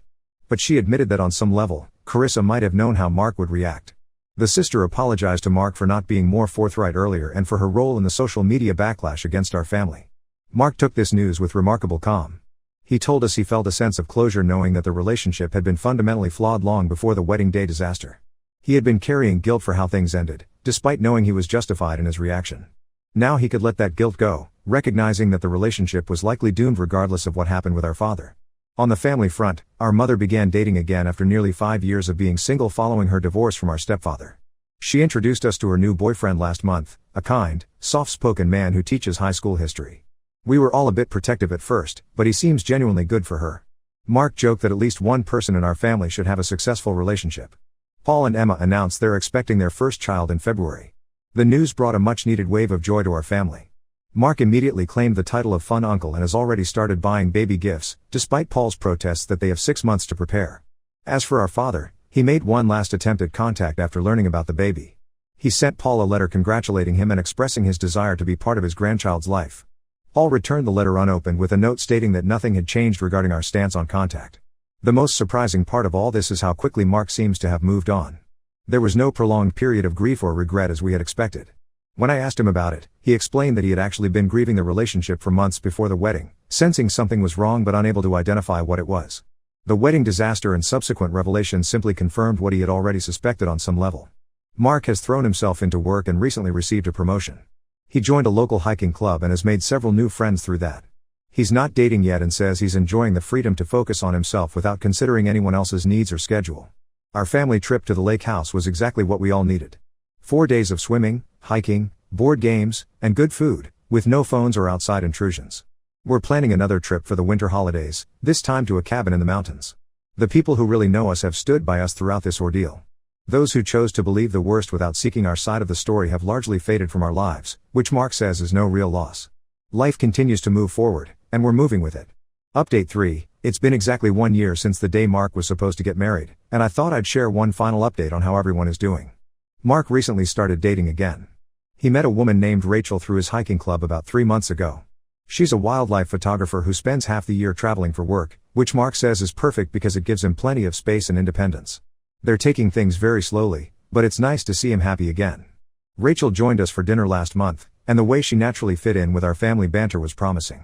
But she admitted that on some level, Carissa might have known how Mark would react. The sister apologized to Mark for not being more forthright earlier and for her role in the social media backlash against our family. Mark took this news with remarkable calm. He told us he felt a sense of closure knowing that the relationship had been fundamentally flawed long before the wedding day disaster. He had been carrying guilt for how things ended, despite knowing he was justified in his reaction. Now he could let that guilt go, recognizing that the relationship was likely doomed regardless of what happened with our father. On the family front, our mother began dating again after nearly 5 years of being single following her divorce from our stepfather. She introduced us to her new boyfriend last month, a kind, soft-spoken man who teaches high school history. We were all a bit protective at first, but he seems genuinely good for her. Mark joked that at least one person in our family should have a successful relationship. Paul and Emma announced they're expecting their first child in February. The news brought a much-needed wave of joy to our family. Mark immediately claimed the title of fun uncle and has already started buying baby gifts, despite Paul's protests that they have 6 months to prepare. As for our father, he made one last attempt at contact after learning about the baby. He sent Paul a letter congratulating him and expressing his desire to be part of his grandchild's life. Paul returned the letter unopened with a note stating that nothing had changed regarding our stance on contact. The most surprising part of all this is how quickly Mark seems to have moved on. There was no prolonged period of grief or regret as we had expected. When I asked him about it, he explained that he had actually been grieving the relationship for months before the wedding, sensing something was wrong but unable to identify what it was. The wedding disaster and subsequent revelations simply confirmed what he had already suspected on some level. Mark has thrown himself into work and recently received a promotion. He joined a local hiking club and has made several new friends through that. He's not dating yet and says he's enjoying the freedom to focus on himself without considering anyone else's needs or schedule. Our family trip to the lake house was exactly what we all needed. 4 days of swimming, hiking, board games, and good food, with no phones or outside intrusions. We're planning another trip for the winter holidays, this time to a cabin in the mountains. The people who really know us have stood by us throughout this ordeal. Those who chose to believe the worst without seeking our side of the story have largely faded from our lives, which Mark says is no real loss. Life continues to move forward, and we're moving with it. Update 3, it's been exactly 1 year since the day Mark was supposed to get married, and I thought I'd share one final update on how everyone is doing. Mark recently started dating again. He met a woman named Rachel through his hiking club about 3 months ago. She's a wildlife photographer who spends half the year traveling for work, which Mark says is perfect because it gives him plenty of space and independence. They're taking things very slowly, but it's nice to see him happy again. Rachel joined us for dinner last month, and the way she naturally fit in with our family banter was promising.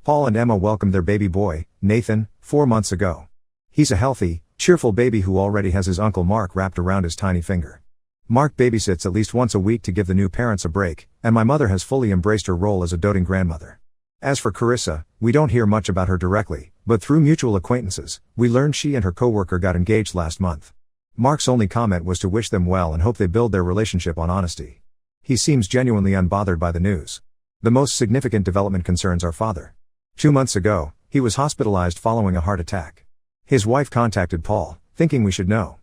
Paul and Emma welcomed their baby boy, Nathan, 4 months ago. He's a healthy, cheerful baby who already has his Uncle Mark wrapped around his tiny finger. Mark babysits at least once a week to give the new parents a break, and my mother has fully embraced her role as a doting grandmother. As for Carissa, we don't hear much about her directly, but through mutual acquaintances, we learned she and her coworker got engaged last month. Mark's only comment was to wish them well and hope they build their relationship on honesty. He seems genuinely unbothered by the news. The most significant development concerns our father. 2 months ago, he was hospitalized following a heart attack. His wife contacted Paul, thinking we should know.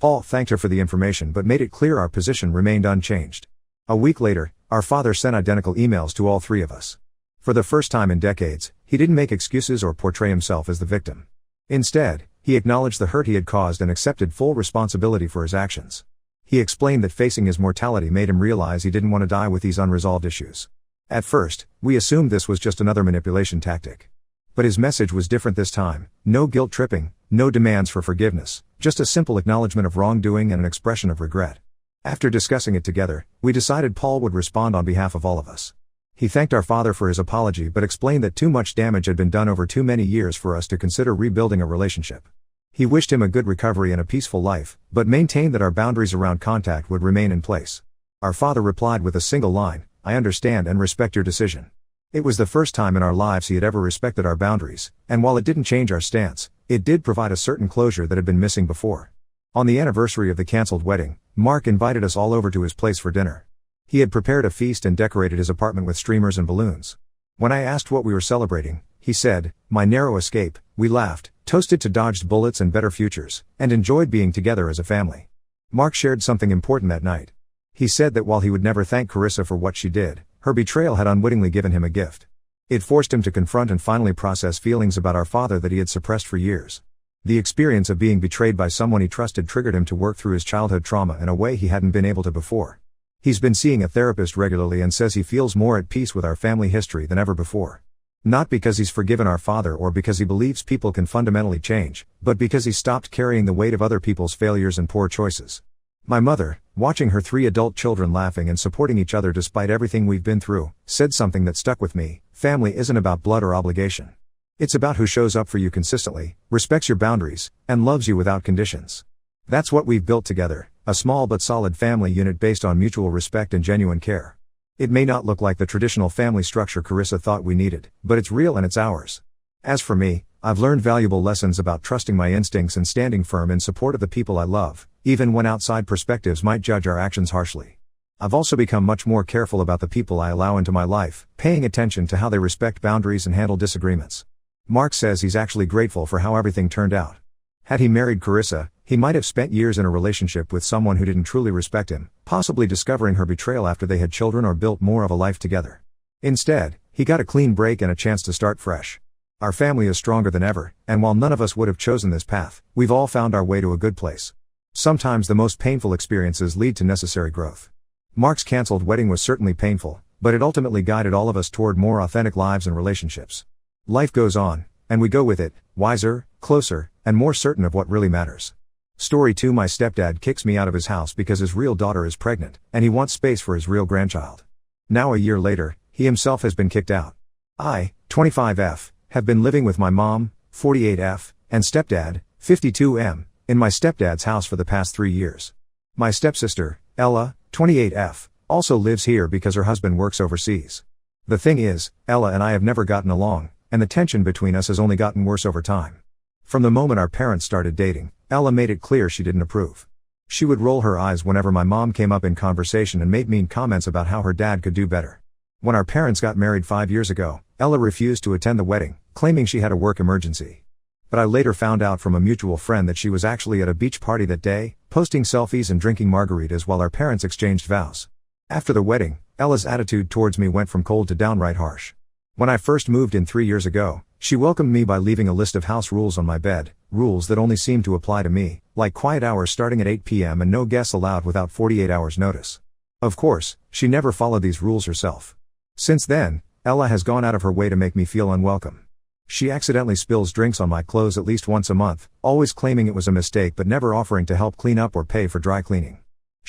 Paul thanked her for the information but made it clear our position remained unchanged. A week later, our father sent identical emails to all 3 of us. For the first time in decades, he didn't make excuses or portray himself as the victim. Instead, he acknowledged the hurt he had caused and accepted full responsibility for his actions. He explained that facing his mortality made him realize he didn't want to die with these unresolved issues. At first, we assumed this was just another manipulation tactic. But his message was different this time: no guilt tripping, no demands for forgiveness, just a simple acknowledgement of wrongdoing and an expression of regret. After discussing it together, we decided Paul would respond on behalf of all of us. He thanked our father for his apology but explained that too much damage had been done over too many years for us to consider rebuilding a relationship. He wished him a good recovery and a peaceful life, but maintained that our boundaries around contact would remain in place. Our father replied with a single line: "I understand and respect your decision." It was the first time in our lives he had ever respected our boundaries, and while it didn't change our stance, it did provide a certain closure that had been missing before. On the anniversary of the cancelled wedding, Mark invited us all over to his place for dinner. He had prepared a feast and decorated his apartment with streamers and balloons. When I asked what we were celebrating, he said, "My narrow escape." We laughed, toasted to dodged bullets and better futures, and enjoyed being together as a family. Mark shared something important that night. He said that while he would never thank Carissa for what she did, her betrayal had unwittingly given him a gift. It forced him to confront and finally process feelings about our father that he had suppressed for years. The experience of being betrayed by someone he trusted triggered him to work through his childhood trauma in a way he hadn't been able to before. He's been seeing a therapist regularly and says he feels more at peace with our family history than ever before. Not because he's forgiven our father or because he believes people can fundamentally change, but because he stopped carrying the weight of other people's failures and poor choices. My mother, watching her 3 adult children laughing and supporting each other despite everything we've been through, said something that stuck with me: family isn't about blood or obligation. It's about who shows up for you consistently, respects your boundaries, and loves you without conditions. That's what we've built together, a small but solid family unit based on mutual respect and genuine care. It may not look like the traditional family structure Carissa thought we needed, but it's real and it's ours. As for me, I've learned valuable lessons about trusting my instincts and standing firm in support of the people I love, even when outside perspectives might judge our actions harshly. I've also become much more careful about the people I allow into my life, paying attention to how they respect boundaries and handle disagreements. Mark says he's actually grateful for how everything turned out. Had he married Carissa, he might have spent years in a relationship with someone who didn't truly respect him, possibly discovering her betrayal after they had children or built more of a life together. Instead, he got a clean break and a chance to start fresh. Our family is stronger than ever, and while none of us would have chosen this path, we've all found our way to a good place. Sometimes the most painful experiences lead to necessary growth. Mark's cancelled wedding was certainly painful, but it ultimately guided all of us toward more authentic lives and relationships. Life goes on, and we go with it, wiser, closer, and more certain of what really matters. Story 2: My stepdad kicks me out of his house because his real daughter is pregnant, and he wants space for his real grandchild. Now a year later, he himself has been kicked out. I, 25F, have been living with my mom, 48F, and stepdad, 52M, in my stepdad's house for the past 3 years. My stepsister, Ella, 28F, also lives here because her husband works overseas. The thing is, Ella and I have never gotten along, and the tension between us has only gotten worse over time. From the moment our parents started dating, Ella made it clear she didn't approve. She would roll her eyes whenever my mom came up in conversation and made mean comments about how her dad could do better. When our parents got married 5 years ago, Ella refused to attend the wedding, claiming she had a work emergency. But I later found out from a mutual friend that she was actually at a beach party that day, posting selfies and drinking margaritas while our parents exchanged vows. After the wedding, Ella's attitude towards me went from cold to downright harsh. When I first moved in 3 years ago, she welcomed me by leaving a list of house rules on my bed, rules that only seemed to apply to me, like quiet hours starting at 8 p.m. and no guests allowed without 48 hours notice. Of course, she never followed these rules herself. Since then, Ella has gone out of her way to make me feel unwelcome. She accidentally spills drinks on my clothes at least once a month, always claiming it was a mistake but never offering to help clean up or pay for dry cleaning.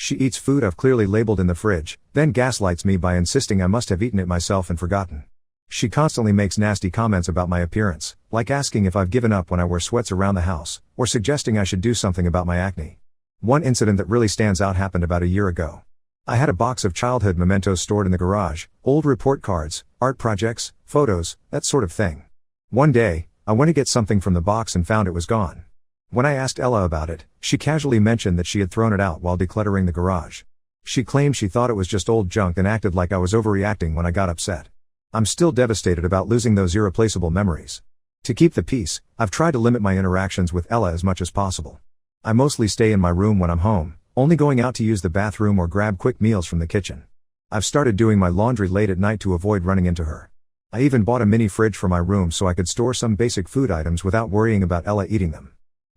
She eats food I've clearly labeled in the fridge, then gaslights me by insisting I must have eaten it myself and forgotten. She constantly makes nasty comments about my appearance, like asking if I've given up when I wear sweats around the house, or suggesting I should do something about my acne. One incident that really stands out happened about a year ago. I had a box of childhood mementos stored in the garage, old report cards, art projects, photos, that sort of thing. One day, I went to get something from the box and found it was gone. When I asked Ella about it, she casually mentioned that she had thrown it out while decluttering the garage. She claimed she thought it was just old junk and acted like I was overreacting when I got upset. I'm still devastated about losing those irreplaceable memories. To keep the peace, I've tried to limit my interactions with Ella as much as possible. I mostly stay in my room when I'm home, only going out to use the bathroom or grab quick meals from the kitchen. I've started doing my laundry late at night to avoid running into her. I even bought a mini fridge for my room so I could store some basic food items without worrying about Ella eating them.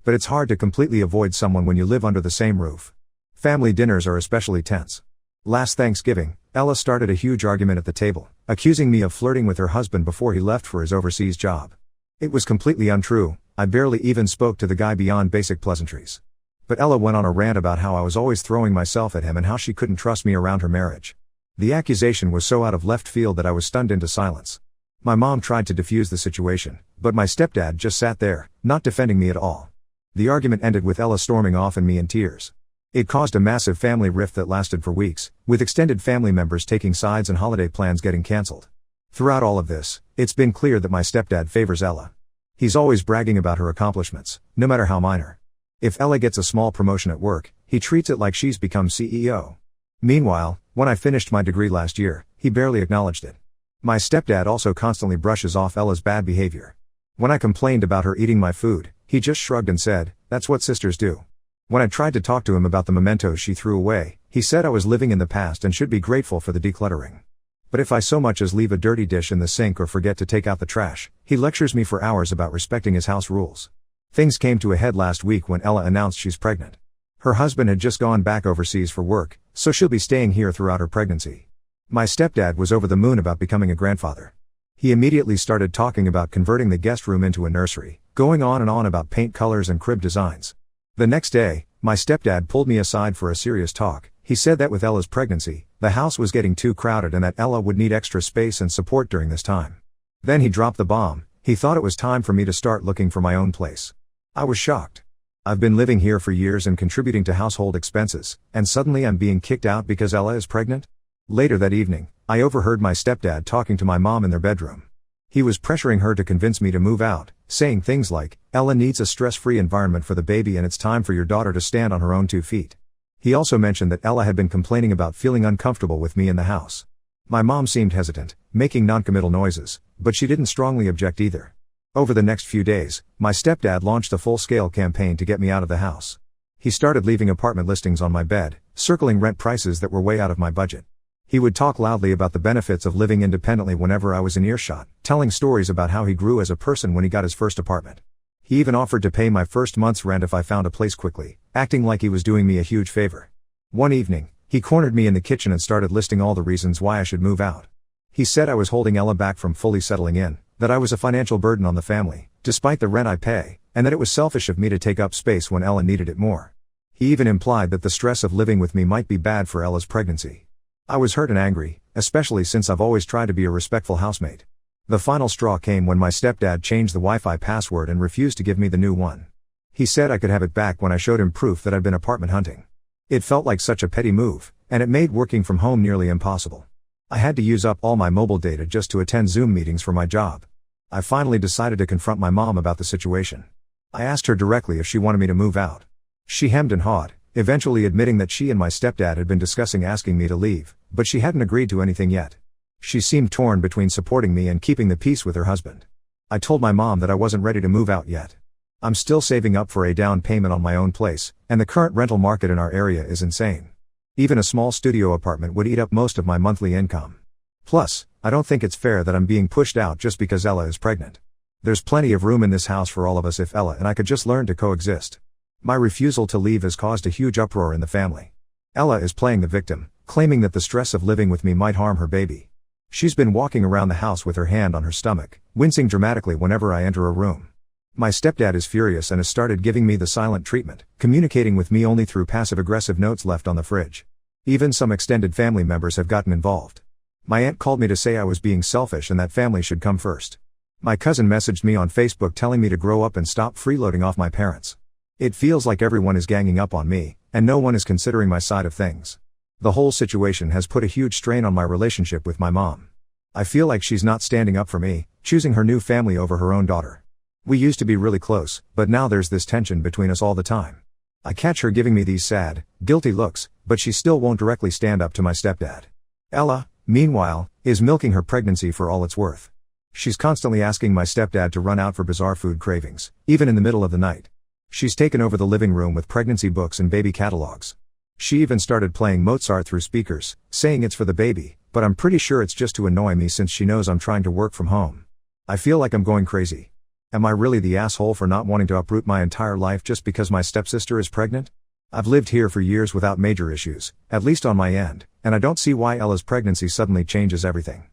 But it's hard to completely avoid someone when you live under the same roof. Family dinners are especially tense. Last Thanksgiving, Ella started a huge argument at the table, accusing me of flirting with her husband before he left for his overseas job. It was completely untrue. I barely even spoke to the guy beyond basic pleasantries. But Ella went on a rant about how I was always throwing myself at him and how she couldn't trust me around her marriage. The accusation was so out of left field that I was stunned into silence. My mom tried to defuse the situation, but my stepdad just sat there, not defending me at all. The argument ended with Ella storming off and me in tears. It caused a massive family rift that lasted for weeks, with extended family members taking sides and holiday plans getting cancelled. Throughout all of this, it's been clear that my stepdad favors Ella. He's always bragging about her accomplishments, no matter how minor. If Ella gets a small promotion at work, he treats it like she's become CEO. Meanwhile, when I finished my degree last year, he barely acknowledged it. My stepdad also constantly brushes off Ella's bad behavior. When I complained about her eating my food, he just shrugged and said, "That's what sisters do." When I tried to talk to him about the mementos she threw away, he said I was living in the past and should be grateful for the decluttering. But if I so much as leave a dirty dish in the sink or forget to take out the trash, he lectures me for hours about respecting his house rules. Things came to a head last week when Ella announced she's pregnant. Her husband had just gone back overseas for work, so she'll be staying here throughout her pregnancy. My stepdad was over the moon about becoming a grandfather. He immediately started talking about converting the guest room into a nursery, going on and on about paint colors and crib designs. The next day, my stepdad pulled me aside for a serious talk. He said that with Ella's pregnancy, the house was getting too crowded and that Ella would need extra space and support during this time. Then he dropped the bomb. He thought it was time for me to start looking for my own place. I was shocked. I've been living here for years and contributing to household expenses, and suddenly I'm being kicked out because Ella is pregnant? Later that evening, I overheard my stepdad talking to my mom in their bedroom. He was pressuring her to convince me to move out, saying things like, "Ella needs a stress-free environment for the baby and it's time for your daughter to stand on her own 2 feet. He also mentioned that Ella had been complaining about feeling uncomfortable with me in the house. My mom seemed hesitant, making noncommittal noises, but she didn't strongly object either. Over the next few days, my stepdad launched a full-scale campaign to get me out of the house. He started leaving apartment listings on my bed, circling rent prices that were way out of my budget. He would talk loudly about the benefits of living independently whenever I was in earshot, telling stories about how he grew as a person when he got his first apartment. He even offered to pay my first month's rent if I found a place quickly, acting like he was doing me a huge favor. One evening, he cornered me in the kitchen and started listing all the reasons why I should move out. He said I was holding Ella back from fully settling in, that I was a financial burden on the family, despite the rent I pay, and that it was selfish of me to take up space when Ella needed it more. He even implied that the stress of living with me might be bad for Ella's pregnancy. I was hurt and angry, especially since I've always tried to be a respectful housemate. The final straw came when my stepdad changed the Wi-Fi password and refused to give me the new one. He said I could have it back when I showed him proof that I'd been apartment hunting. It felt like such a petty move, and it made working from home nearly impossible. I had to use up all my mobile data just to attend Zoom meetings for my job. I finally decided to confront my mom about the situation. I asked her directly if she wanted me to move out. She hemmed and hawed, eventually admitting that she and my stepdad had been discussing asking me to leave, but she hadn't agreed to anything yet. She seemed torn between supporting me and keeping the peace with her husband. I told my mom that I wasn't ready to move out yet. I'm still saving up for a down payment on my own place, and the current rental market in our area is insane. Even a small studio apartment would eat up most of my monthly income. Plus, I don't think it's fair that I'm being pushed out just because Ella is pregnant. There's plenty of room in this house for all of us if Ella and I could just learn to coexist. My refusal to leave has caused a huge uproar in the family. Ella is playing the victim, claiming that the stress of living with me might harm her baby. She's been walking around the house with her hand on her stomach, wincing dramatically whenever I enter a room. My stepdad is furious and has started giving me the silent treatment, communicating with me only through passive-aggressive notes left on the fridge. Even some extended family members have gotten involved. My aunt called me to say I was being selfish and that family should come first. My cousin messaged me on Facebook telling me to grow up and stop freeloading off my parents. It feels like everyone is ganging up on me, and no one is considering my side of things. The whole situation has put a huge strain on my relationship with my mom. I feel like she's not standing up for me, choosing her new family over her own daughter. We used to be really close, but now there's this tension between us all the time. I catch her giving me these sad, guilty looks, but she still won't directly stand up to my stepdad. Ella, meanwhile, is milking her pregnancy for all it's worth. She's constantly asking my stepdad to run out for bizarre food cravings, even in the middle of the night. She's taken over the living room with pregnancy books and baby catalogs. She even started playing Mozart through speakers, saying it's for the baby, but I'm pretty sure it's just to annoy me since she knows I'm trying to work from home. I feel like I'm going crazy. Am I really the asshole for not wanting to uproot my entire life just because my stepsister is pregnant? I've lived here for years without major issues, at least on my end, and I don't see why Ella's pregnancy suddenly changes everything.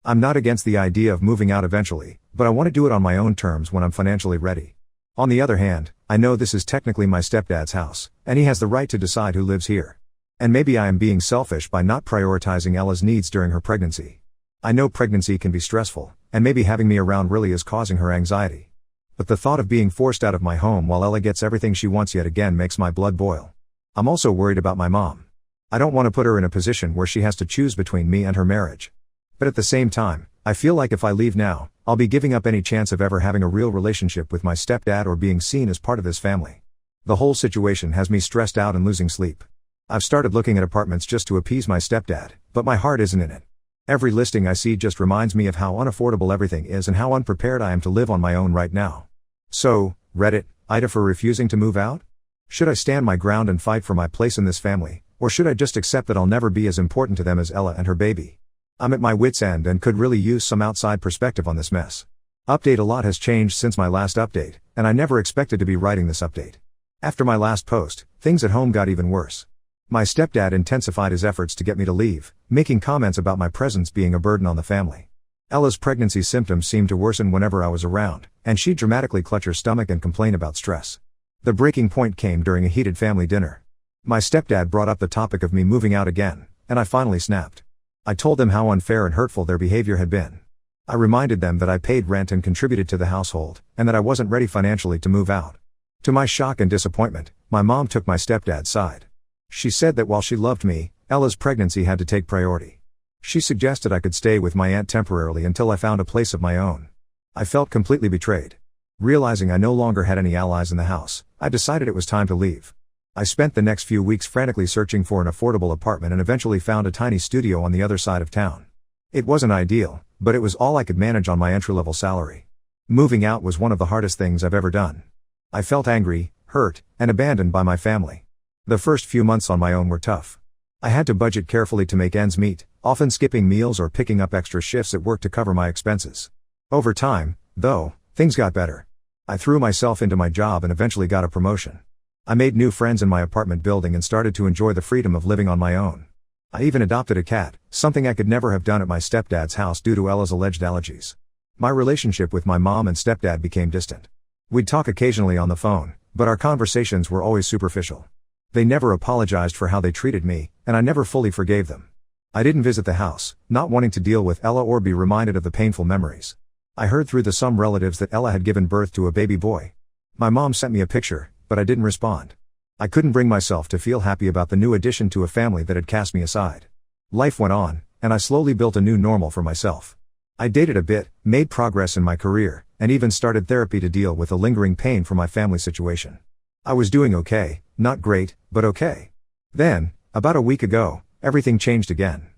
I'm not against the idea of moving out eventually, but I want to do it on my own terms when I'm financially ready. On the other hand, I know this is technically my stepdad's house, and he has the right to decide who lives here. And maybe I am being selfish by not prioritizing Ella's needs during her pregnancy. I know pregnancy can be stressful, and maybe having me around really is causing her anxiety. But the thought of being forced out of my home while Ella gets everything she wants yet again makes my blood boil. I'm also worried about my mom. I don't want to put her in a position where she has to choose between me and her marriage. But at the same time, I feel like if I leave now, I'll be giving up any chance of ever having a real relationship with my stepdad or being seen as part of his family. The whole situation has me stressed out and losing sleep. I've started looking at apartments just to appease my stepdad, but my heart isn't in it. Every listing I see just reminds me of how unaffordable everything is and how unprepared I am to live on my own right now. So, Reddit, AITA for refusing to move out? Should I stand my ground and fight for my place in this family, or should I just accept that I'll never be as important to them as Ella and her baby? I'm at my wit's end and could really use some outside perspective on this mess. Update: a lot has changed since my last update, and I never expected to be writing this update. After my last post, things at home got even worse. My stepdad intensified his efforts to get me to leave, making comments about my presence being a burden on the family. Ella's pregnancy symptoms seemed to worsen whenever I was around, and she'd dramatically clutch her stomach and complain about stress. The breaking point came during a heated family dinner. My stepdad brought up the topic of me moving out again, and I finally snapped. I told them how unfair and hurtful their behavior had been. I reminded them that I paid rent and contributed to the household, and that I wasn't ready financially to move out. To my shock and disappointment, my mom took my stepdad's side. She said that while she loved me, Ella's pregnancy had to take priority. She suggested I could stay with my aunt temporarily until I found a place of my own. I felt completely betrayed. Realizing I no longer had any allies in the house, I decided it was time to leave. I spent the next few weeks frantically searching for an affordable apartment and eventually found a tiny studio on the other side of town. It wasn't ideal, but it was all I could manage on my entry-level salary. Moving out was one of the hardest things I've ever done. I felt angry, hurt, and abandoned by my family. The first few months on my own were tough. I had to budget carefully to make ends meet, often skipping meals or picking up extra shifts at work to cover my expenses. Over time, though, things got better. I threw myself into my job and eventually got a promotion. I made new friends in my apartment building and started to enjoy the freedom of living on my own. I even adopted a cat, something I could never have done at my stepdad's house due to Ella's alleged allergies. My relationship with my mom and stepdad became distant. We'd talk occasionally on the phone, but our conversations were always superficial. They never apologized for how they treated me, and I never fully forgave them. I didn't visit the house, not wanting to deal with Ella or be reminded of the painful memories. I heard through some relatives that Ella had given birth to a baby boy. My mom sent me a picture, but I didn't respond. I couldn't bring myself to feel happy about the new addition to a family that had cast me aside. Life went on, and I slowly built a new normal for myself. I dated a bit, made progress in my career, and even started therapy to deal with the lingering pain from my family situation. I was doing okay, not great, but okay. Then, about a week ago, everything changed again.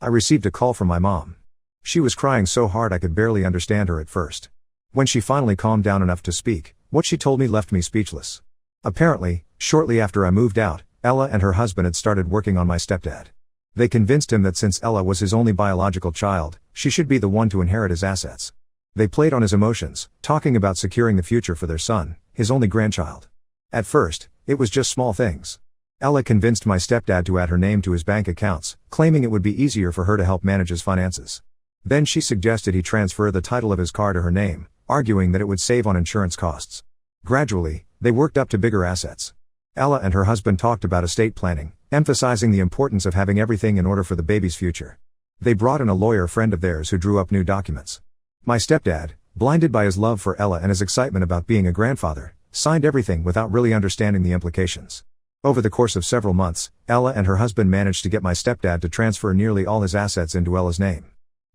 I received a call from my mom. She was crying so hard I could barely understand her at first. When she finally calmed down enough to speak, what she told me left me speechless. Apparently, shortly after I moved out, Ella and her husband had started working on my stepdad. They convinced him that since Ella was his only biological child, she should be the one to inherit his assets. They played on his emotions, talking about securing the future for their son, his only grandchild. At first, it was just small things. Ella convinced my stepdad to add her name to his bank accounts, claiming it would be easier for her to help manage his finances. Then she suggested he transfer the title of his car to her name, arguing that it would save on insurance costs. Gradually, they worked up to bigger assets. Ella and her husband talked about estate planning, emphasizing the importance of having everything in order for the baby's future. They brought in a lawyer friend of theirs who drew up new documents. My stepdad, blinded by his love for Ella and his excitement about being a grandfather, signed everything without really understanding the implications. Over the course of several months, Ella and her husband managed to get my stepdad to transfer nearly all his assets into Ella's name.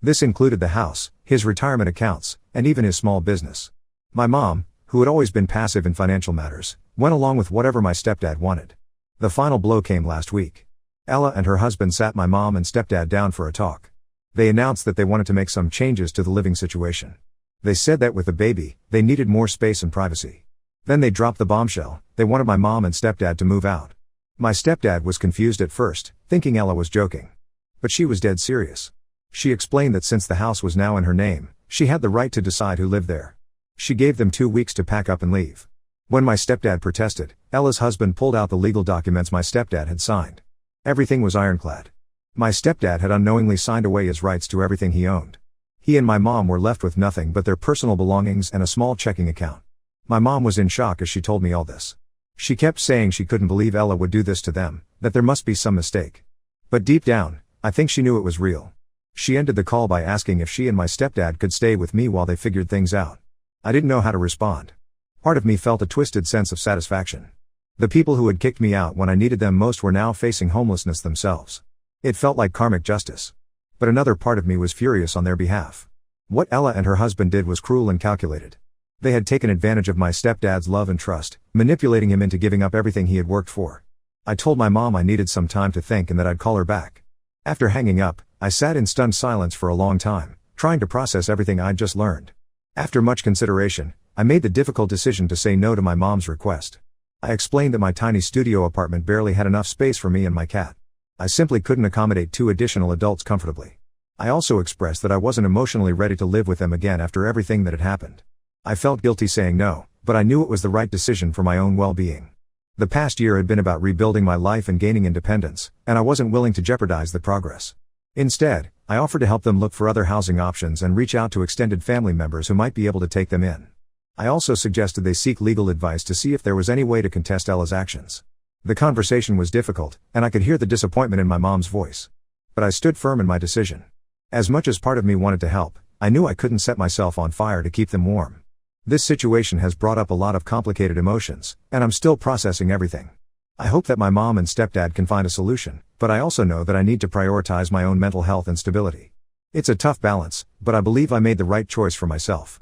This included the house, his retirement accounts, and even his small business. My mom, who had always been passive in financial matters, went along with whatever my stepdad wanted. The final blow came last week. Ella and her husband sat my mom and stepdad down for a talk. They announced that they wanted to make some changes to the living situation. They said that with the baby, they needed more space and privacy. Then they dropped the bombshell: they wanted my mom and stepdad to move out. My stepdad was confused at first, thinking Ella was joking. But she was dead serious. She explained that since the house was now in her name, she had the right to decide who lived there. She gave them 2 weeks to pack up and leave. When my stepdad protested, Ella's husband pulled out the legal documents my stepdad had signed. Everything was ironclad. My stepdad had unknowingly signed away his rights to everything he owned. He and my mom were left with nothing but their personal belongings and a small checking account. My mom was in shock as she told me all this. She kept saying she couldn't believe Ella would do this to them, that there must be some mistake. But deep down, I think she knew it was real. She ended the call by asking if she and my stepdad could stay with me while they figured things out. I didn't know how to respond. Part of me felt a twisted sense of satisfaction. The people who had kicked me out when I needed them most were now facing homelessness themselves. It felt like karmic justice. But another part of me was furious on their behalf. What Ella and her husband did was cruel and calculated. They had taken advantage of my stepdad's love and trust, manipulating him into giving up everything he had worked for. I told my mom I needed some time to think and that I'd call her back. After hanging up, I sat in stunned silence for a long time, trying to process everything I'd just learned. After much consideration, I made the difficult decision to say no to my mom's request. I explained that my tiny studio apartment barely had enough space for me and my cat. I simply couldn't accommodate 2 additional adults comfortably. I also expressed that I wasn't emotionally ready to live with them again after everything that had happened. I felt guilty saying no, but I knew it was the right decision for my own well-being. The past year had been about rebuilding my life and gaining independence, and I wasn't willing to jeopardize the progress. Instead, I offered to help them look for other housing options and reach out to extended family members who might be able to take them in. I also suggested they seek legal advice to see if there was any way to contest Ella's actions. The conversation was difficult, and I could hear the disappointment in my mom's voice. But I stood firm in my decision. As much as part of me wanted to help, I knew I couldn't set myself on fire to keep them warm. This situation has brought up a lot of complicated emotions, and I'm still processing everything. I hope that my mom and stepdad can find a solution, but I also know that I need to prioritize my own mental health and stability. It's a tough balance, but I believe I made the right choice for myself.